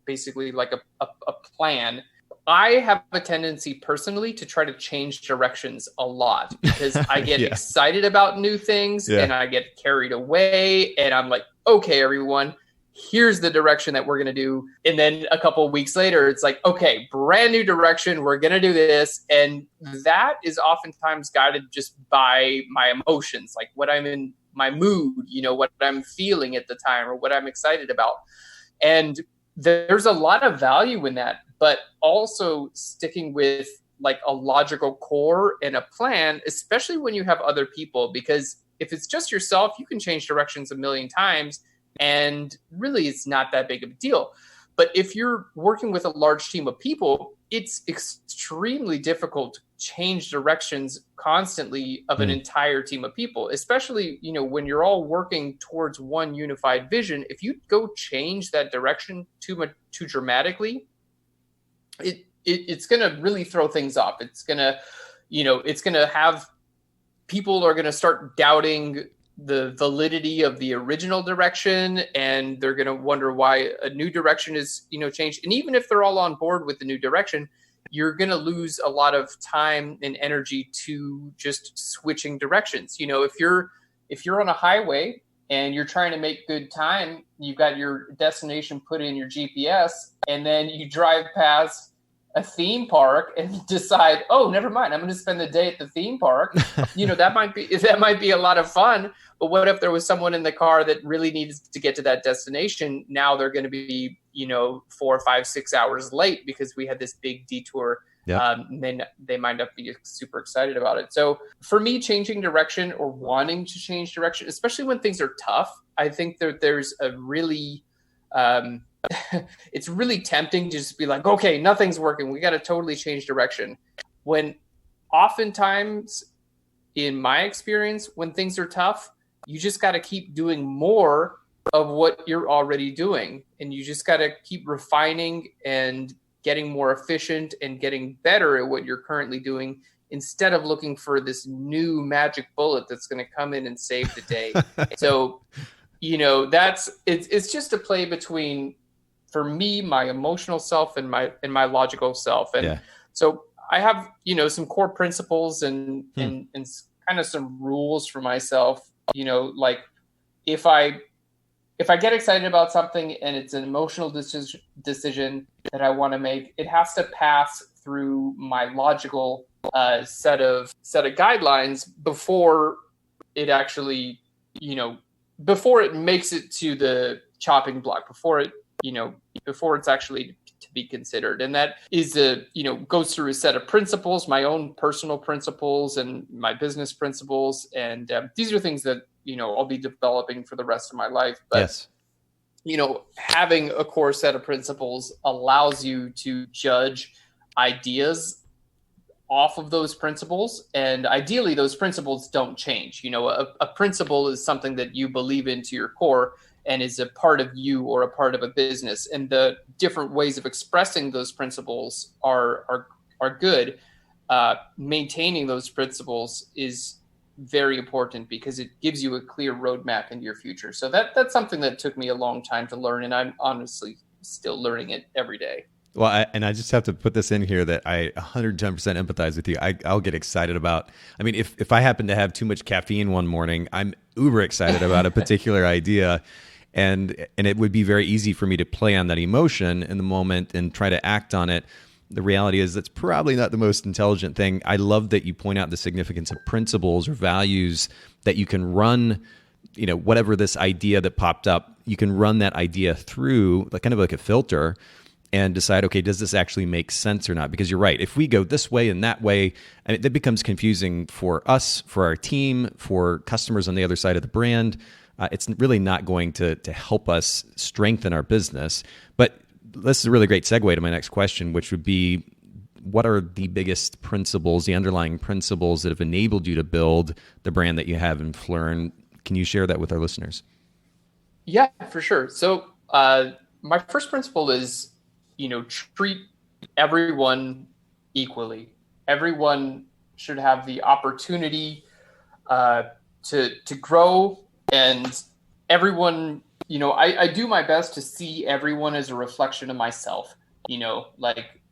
basically like a plan, I have a tendency personally to try to change directions a lot because I get excited about new things and I get carried away and I'm like, okay, everyone, here's the direction that we're going to do. And then a couple of weeks later, it's like, okay, brand new direction. We're going to do this. And that is oftentimes guided just by my emotions, like what I'm in my mood, what I'm feeling at the time or what I'm excited about. And there's a lot of value in that, but also sticking with like a logical core and a plan, especially when you have other people, because if it's just yourself, you can change directions a million times and really it's not that big of a deal. But if you're working with a large team of people, it's extremely difficult to change directions constantly of an entire team of people, especially, when you're all working towards one unified vision. If you go change that direction too dramatically, it's going to really throw things off. It's going to have people are going to start doubting the validity of the original direction, and they're going to wonder why a new direction is, changed. And even if they're all on board with the new direction, you're going to lose a lot of time and energy to just switching directions. If you're on a highway and you're trying to make good time, you've got your destination put in your GPS, and then you drive past a theme park and decide, oh, never mind, I'm going to spend the day at the theme park. That might be a lot of fun. But what if there was someone in the car that really needs to get to that destination? Now they're going to be, 4, 5, 6 hours late because we had this big detour. And then they might not be super excited about it. So for me, changing direction or wanting to change direction, especially when things are tough, I think that there's a really, it's really tempting to just be like, okay, nothing's working. We got to totally change direction. When oftentimes, in my experience, when things are tough, you just got to keep doing more of what you're already doing. And you just got to keep refining and getting more efficient and getting better at what you're currently doing instead of looking for this new magic bullet that's going to come in and save the day. So, it's just a play between, for me, my emotional self and my logical self. And so I have, some core principles and kind of some rules for myself, like if I get excited about something and it's an emotional decision that I want to make, it has to pass through my logical set of guidelines before it actually, before it makes it to the chopping block, before it's actually to be considered. And that is goes through a set of principles, my own personal principles and my business principles. And these are things that, I'll be developing for the rest of my life. But, having a core set of principles allows you to judge ideas off of those principles, and ideally those principles don't change. A principle is something that you believe into your core and is a part of you or a part of a business, and the different ways of expressing those principles are good. Maintaining those principles is very important because it gives you a clear roadmap into your future. So that's something that took me a long time to learn, and I'm honestly still learning it every day. Well, I just have to put this in here that I 110% empathize with you. I'll get excited about, I mean, if I happen to have too much caffeine one morning, I'm uber excited about a particular idea. And it would be very easy for me to play on that emotion in the moment and try to act on it. The reality is that's probably not the most intelligent thing. I love that you point out the significance of principles or values that you can run, whatever this idea that popped up, you can run that idea through kind of like a filter and decide, okay, does this actually make sense or not? Because you're right. If we go this way and that way, that becomes confusing for us, for our team, for customers on the other side of the brand. It's really not going to help us strengthen our business. But this is a really great segue to my next question, which would be, what are the biggest principles, the underlying principles that have enabled you to build the brand that you have in Phlearn? Can you share that with our listeners? Yeah, for sure. So my first principle is, treat everyone equally. Everyone should have the opportunity to grow, and everyone, I do my best to see everyone as a reflection of myself.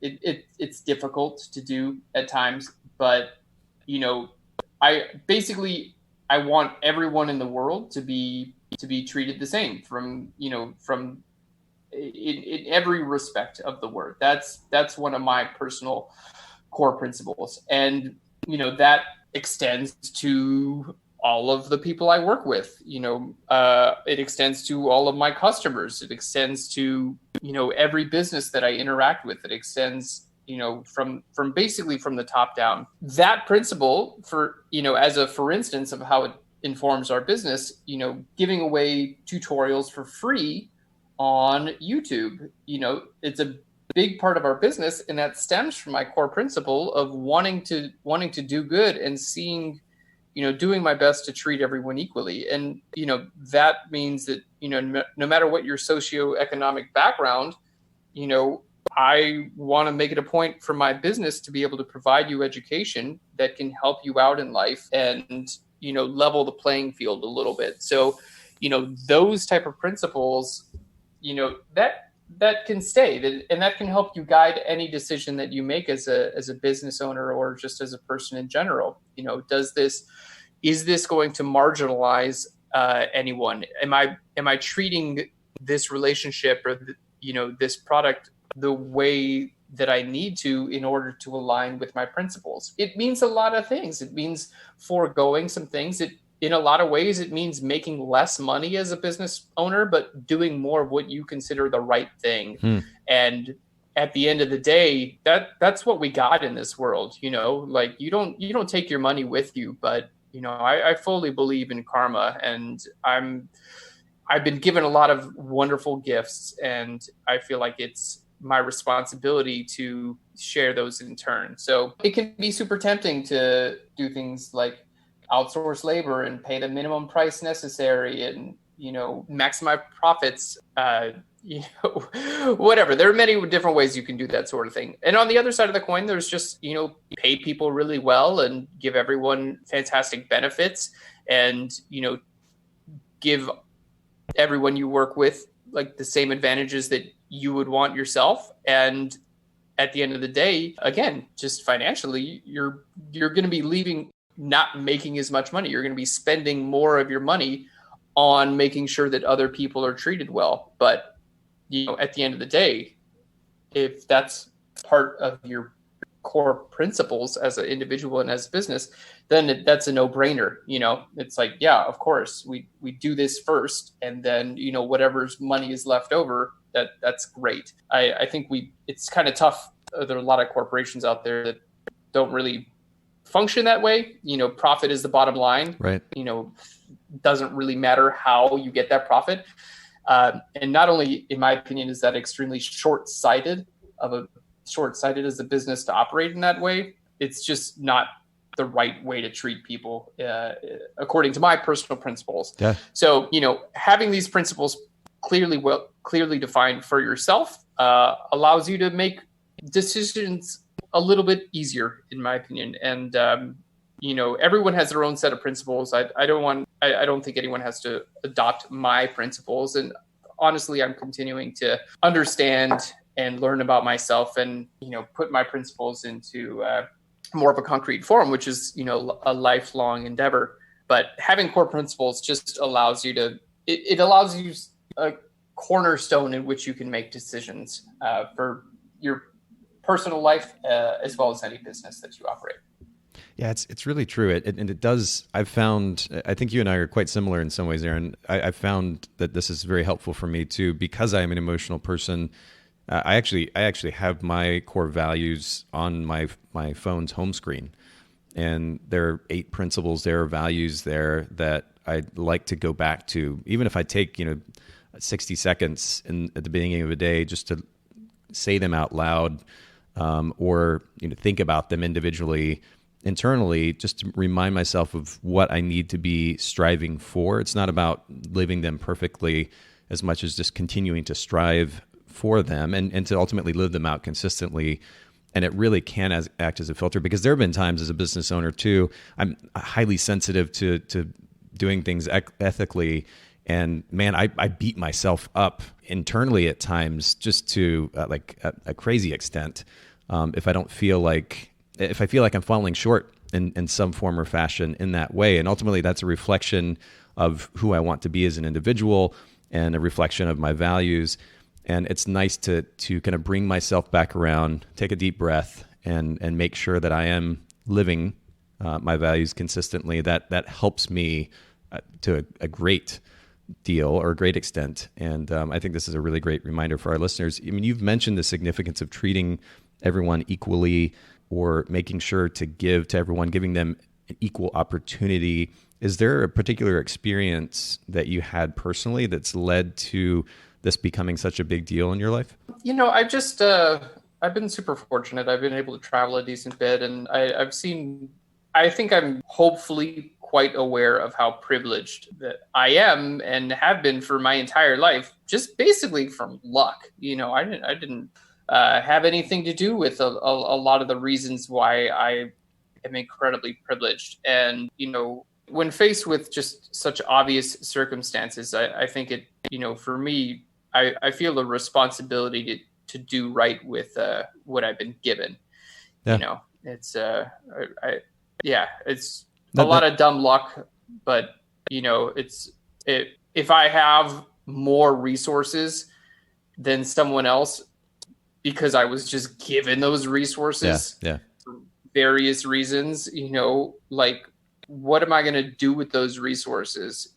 It's difficult to do at times, but I want everyone in the world to be treated the same from in every respect of the word. That's one of my personal core principles, and that extends to all of the people I work with. It extends to all of my customers. It extends to every business that I interact with. It extends from basically from the top down. That principle, for for instance of how it informs our business, giving away tutorials for free on YouTube. It's a big part of our business, and that stems from my core principle of wanting to do good and seeing, doing my best to treat everyone equally. And that means that no matter what your socioeconomic background, I want to make it a point for my business to be able to provide you education that can help you out in life and level the playing field a little bit. So those type of principles, that can stay, and that can help you guide any decision that you make as a business owner or just as a person in general. Is this going to marginalize anyone? Am I treating this relationship or this product the way that I need to in order to align with my principles? It means a lot of things. It means foregoing some things. In a lot of ways, it means making less money as a business owner, but doing more of what you consider the right thing. And at the end of the day, that's what we got in this world. You don't take your money with you, but I fully believe in karma, and I've been given a lot of wonderful gifts, and I feel like it's my responsibility to share those in turn. So it can be super tempting to do things like outsource labor and pay the minimum price necessary and, maximize profits, whatever. There are many different ways you can do that sort of thing. And on the other side of the coin, there's just, pay people really well and give everyone fantastic benefits and, give everyone you work with like the same advantages that you would want yourself. And at the end of the day, again, just financially, you're going to be leaving not making as much money. You're going to be spending more of your money on making sure that other people are treated well. But, at the end of the day, if that's part of your core principles as an individual and as a business, then that's a no-brainer. It's like, yeah, of course, we do this first, and then, whatever's money is left over, that's great. I think it's kind of tough. There are a lot of corporations out there that don't really function that way. Profit is the bottom line. Right. Doesn't really matter how you get that profit. And not only, in my opinion, is that extremely short-sighted as a business to operate in that way, it's just not the right way to treat people, according to my personal principles. Yeah. So, having these principles clearly defined for yourself allows you to make decisions a little bit easier, in my opinion. And everyone has their own set of principles. I don't think anyone has to adopt my principles. And honestly, I'm continuing to understand and learn about myself, and put my principles into more of a concrete form, which is a lifelong endeavor. But having core principles just allows you to it allows you a cornerstone in which you can make decisions for your personal life as well as any business that you operate. Yeah, it's really true. And it does, I think you and I are quite similar in some ways, Aaron. I found that this is very helpful for me too, because I am an emotional person. I actually have my core values on my phone's home screen, and there are 8 principles there, values there that I'd like to go back to, even if I take 60 seconds at the beginning of a day just to say them out loud, or think about them individually, internally, just to remind myself of what I need to be striving for. It's not about living them perfectly as much as just continuing to strive for them and to ultimately live them out consistently. And it really can act as a filter, because there have been times as a business owner too, I'm highly sensitive to doing things ethically. And man, I beat myself up internally at times, just to a crazy extent. If I feel like I'm falling short in some form or fashion in that way. And ultimately that's a reflection of who I want to be as an individual and a reflection of my values. And it's nice to kind of bring myself back around, take a deep breath, and make sure that I am living my values consistently. That helps me to a great deal or a great extent. And I think this is a really great reminder for our listeners. I mean, you've mentioned the significance of treating everyone equally, or making sure to give to everyone, giving them an equal opportunity. Is there a particular experience that you had personally that's led to this becoming such a big deal in your life? I've been super fortunate. I've been able to travel a decent bit, and I think I'm hopefully quite aware of how privileged that I am and have been for my entire life, just basically from luck. I didn't have anything to do with a lot of the reasons why I am incredibly privileged. And, when faced with just such obvious circumstances, I think it, for me, I feel a responsibility to do right with what I've been given. Yeah. It's it's a lot of dumb luck, but if I have more resources than someone else, because I was just given those resources for various reasons, what am I going to do with those resources?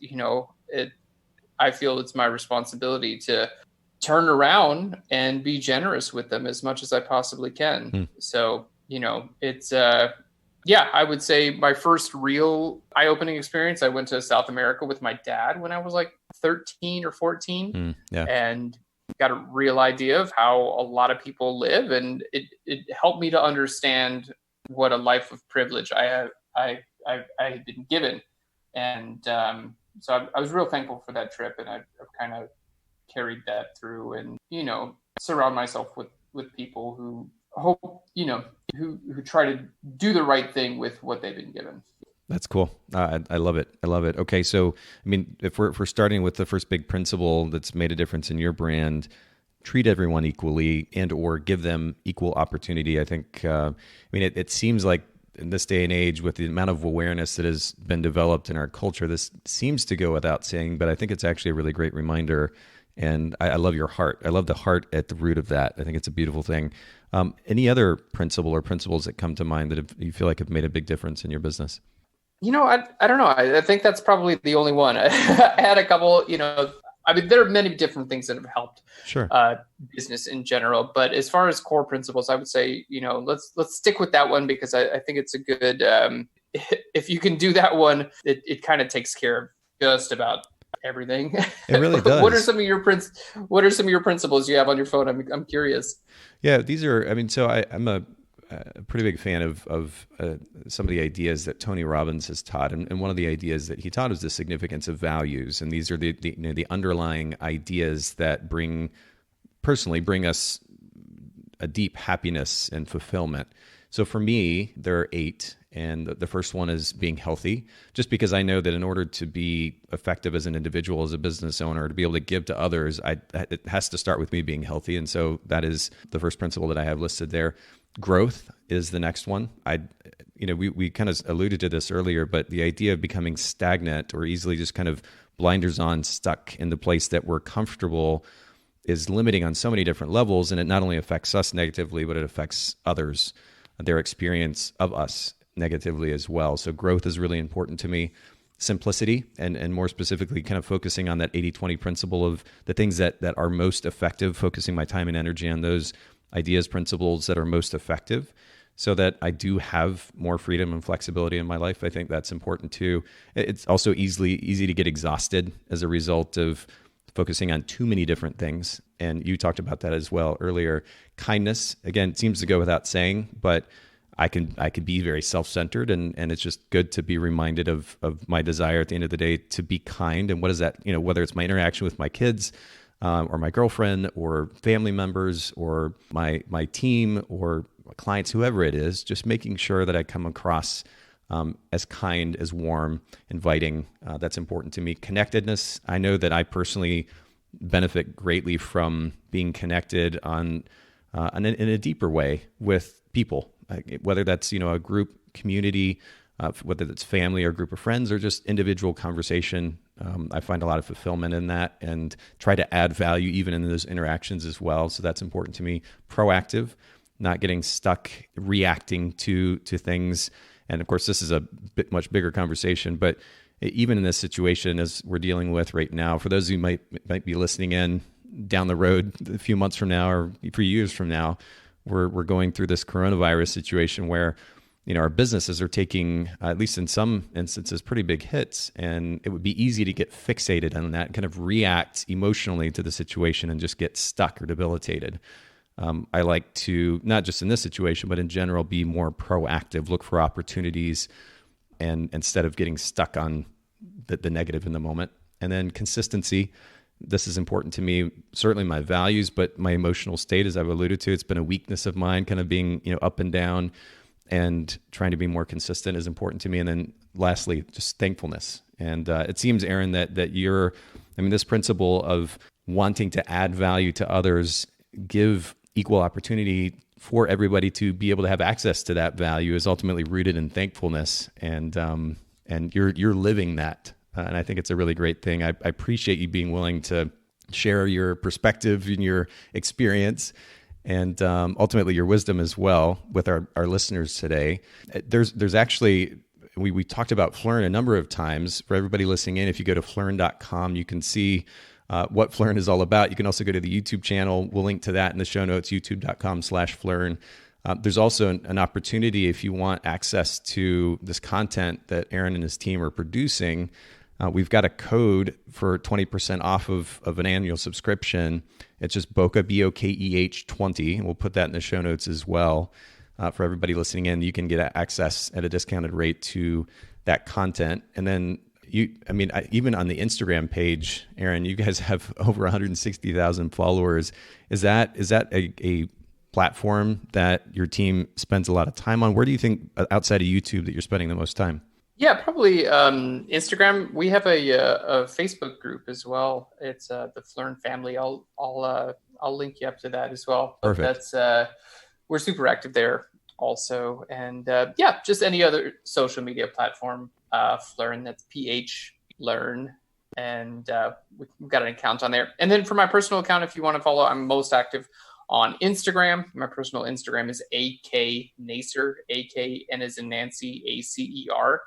I feel it's my responsibility to turn around and be generous with them as much as I possibly can. So, it's, I would say my first real eye-opening experience, I went to South America with my dad when I was like 13 or 14. And got a real idea of how a lot of people live, and it helped me to understand what a life of privilege I had been given. And so I was real thankful for that trip, and I've kind of carried that through, and surround myself with people who hope who try to do the right thing with what they've been given. That's cool. I love it. Okay, so I mean, if we're starting with the first big principle that's made a difference in your brand, treat everyone equally and or give them equal opportunity. I think. It seems like in this day and age, with the amount of awareness that has been developed in our culture, this seems to go without saying. But I think it's actually a really great reminder. And I love your heart. I love the heart at the root of that. I think it's a beautiful thing. Any other principle or principles that come to mind that you feel like have made a big difference in your business? I don't know. I think that's probably the only one. I had a couple, there are many different things that have helped business in general. But as far as core principles, I would say, let's stick with that one, because I think it's a good, if you can do that one, it kind of takes care of just about everything. It really does. What are some of your principles you have on your phone? I'm curious. Yeah, these are, so a pretty big fan of some of the ideas that Tony Robbins has taught, and one of the ideas that he taught is the significance of values, and these are the underlying ideas that bring us a deep happiness and fulfillment. So for me, there are 8. And the first one is being healthy, just because I know that in order to be effective as an individual, as a business owner, to be able to give to others, it has to start with me being healthy. And so that is the first principle that I have listed there. Growth is the next one. We kind of alluded to this earlier, but the idea of becoming stagnant or easily just kind of blinders on, stuck in the place that we're comfortable is limiting on so many different levels. And it not only affects us negatively, but it affects others, their experience of us negatively as well. So growth is really important to me. Simplicity, and more specifically, kind of focusing on that 80-20 principle of the things that are most effective, focusing my time and energy on those ideas, principles that are most effective, so that I do have more freedom and flexibility in my life. I think that's important too. It's also easy to get exhausted as a result of focusing on too many different things. And you talked about that as well earlier. Kindness, again, seems to go without saying, but I could be very self-centered, and it's just good to be reminded of my desire at the end of the day to be kind. And what is that? Whether it's my interaction with my kids, or my girlfriend, or family members, or my team, or clients, whoever it is, just making sure that I come across as kind, as warm, inviting. That's important to me. Connectedness. I know that I personally benefit greatly from being connected in a deeper way with people. Whether that's a group, community, whether that's family or group of friends, or just individual conversation, I find a lot of fulfillment in that, and try to add value even in those interactions as well. So that's important to me. Proactive, not getting stuck reacting to things. And of course, this is a much bigger conversation, but even in this situation as we're dealing with right now, for those who might be listening in down the road a few months from now or a few years from now, we're going through this coronavirus situation where our businesses are taking, at least in some instances, pretty big hits, and it would be easy to get fixated on that, kind of react emotionally to the situation and just get stuck or debilitated. I like to, not just in this situation, but in general, be more proactive, look for opportunities, and instead of getting stuck on the negative in the moment. And then consistency. This is important to me, certainly my values, but my emotional state, as I've alluded to, it's been a weakness of mine, kind of being, up and down, and trying to be more consistent is important to me. And then lastly, just thankfulness. And it seems, Aaron, that this principle of wanting to add value to others, give equal opportunity for everybody to be able to have access to that value, is ultimately rooted in thankfulness. And you're living that. And I think it's a really great thing. I appreciate you being willing to share your perspective and your experience, and ultimately your wisdom as well with our listeners today. There's actually, we talked about Phlearn a number of times. For everybody listening in, if you go to phlearn.com, you can see what Phlearn is all about. You can also go to the YouTube channel. We'll link to that in the show notes, youtube.com/Phlearn. There's also an opportunity if you want access to this content that Aaron and his team are producing. We've got a code for 20% off of an annual subscription. It's just Bokeh, Bokeh 20. And we'll put that in the show notes as well. For everybody listening in, you can get access at a discounted rate to that content. And then even on the Instagram page, Aaron, you guys have over 160,000 followers. Is that a platform that your team spends a lot of time on? Where do you think, outside of YouTube, that you're spending the most time? Yeah, probably Instagram. We have a Facebook group as well. It's the Phlearn family. I'll link you up to that as well. Perfect. That's we're super active there also, and just any other social media platform. Phlearn, that's Phlearn, and we've got an account on there. And then for my personal account, if you want to follow, I'm most active on Instagram. My personal Instagram is AK Nacer, AK N as in Nancy, ACER.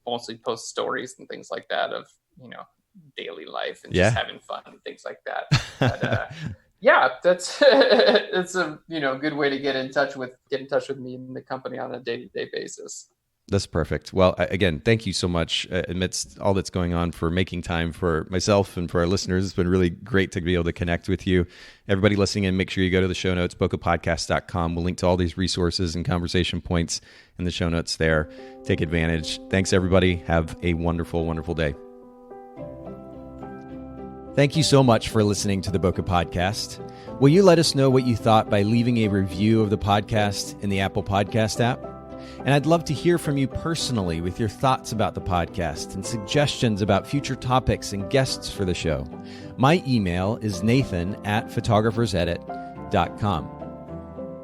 Mostly post stories and things like that of daily life and just having fun and things like that. But that's it's a good way to get in touch with me and the company on a day-to-day basis. That's perfect. Well, again, thank you so much amidst all that's going on for making time for myself and for our listeners. It's been really great to be able to connect with you. Everybody listening in, make sure you go to the show notes, bokehpodcast.com. We'll link to all these resources and conversation points in the show notes there. Take advantage. Thanks, everybody. Have a wonderful, wonderful day. Thank you so much for listening to the Bokeh Podcast. Will you let us know what you thought by leaving a review of the podcast in the Apple Podcast app? And I'd love to hear from you personally with your thoughts about the podcast and suggestions about future topics and guests for the show. My email is nathan@photographersedit.com.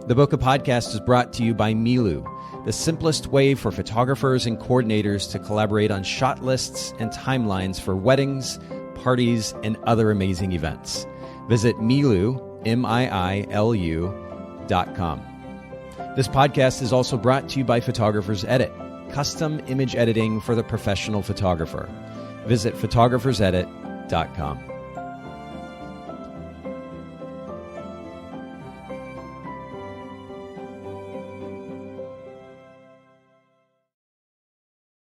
The Bokeh Podcast is brought to you by Milu, the simplest way for photographers and coordinators to collaborate on shot lists and timelines for weddings, parties, and other amazing events. Visit Milu, MIILU.com. This podcast is also brought to you by Photographer's Edit, custom image editing for the professional photographer. Visit photographersedit.com.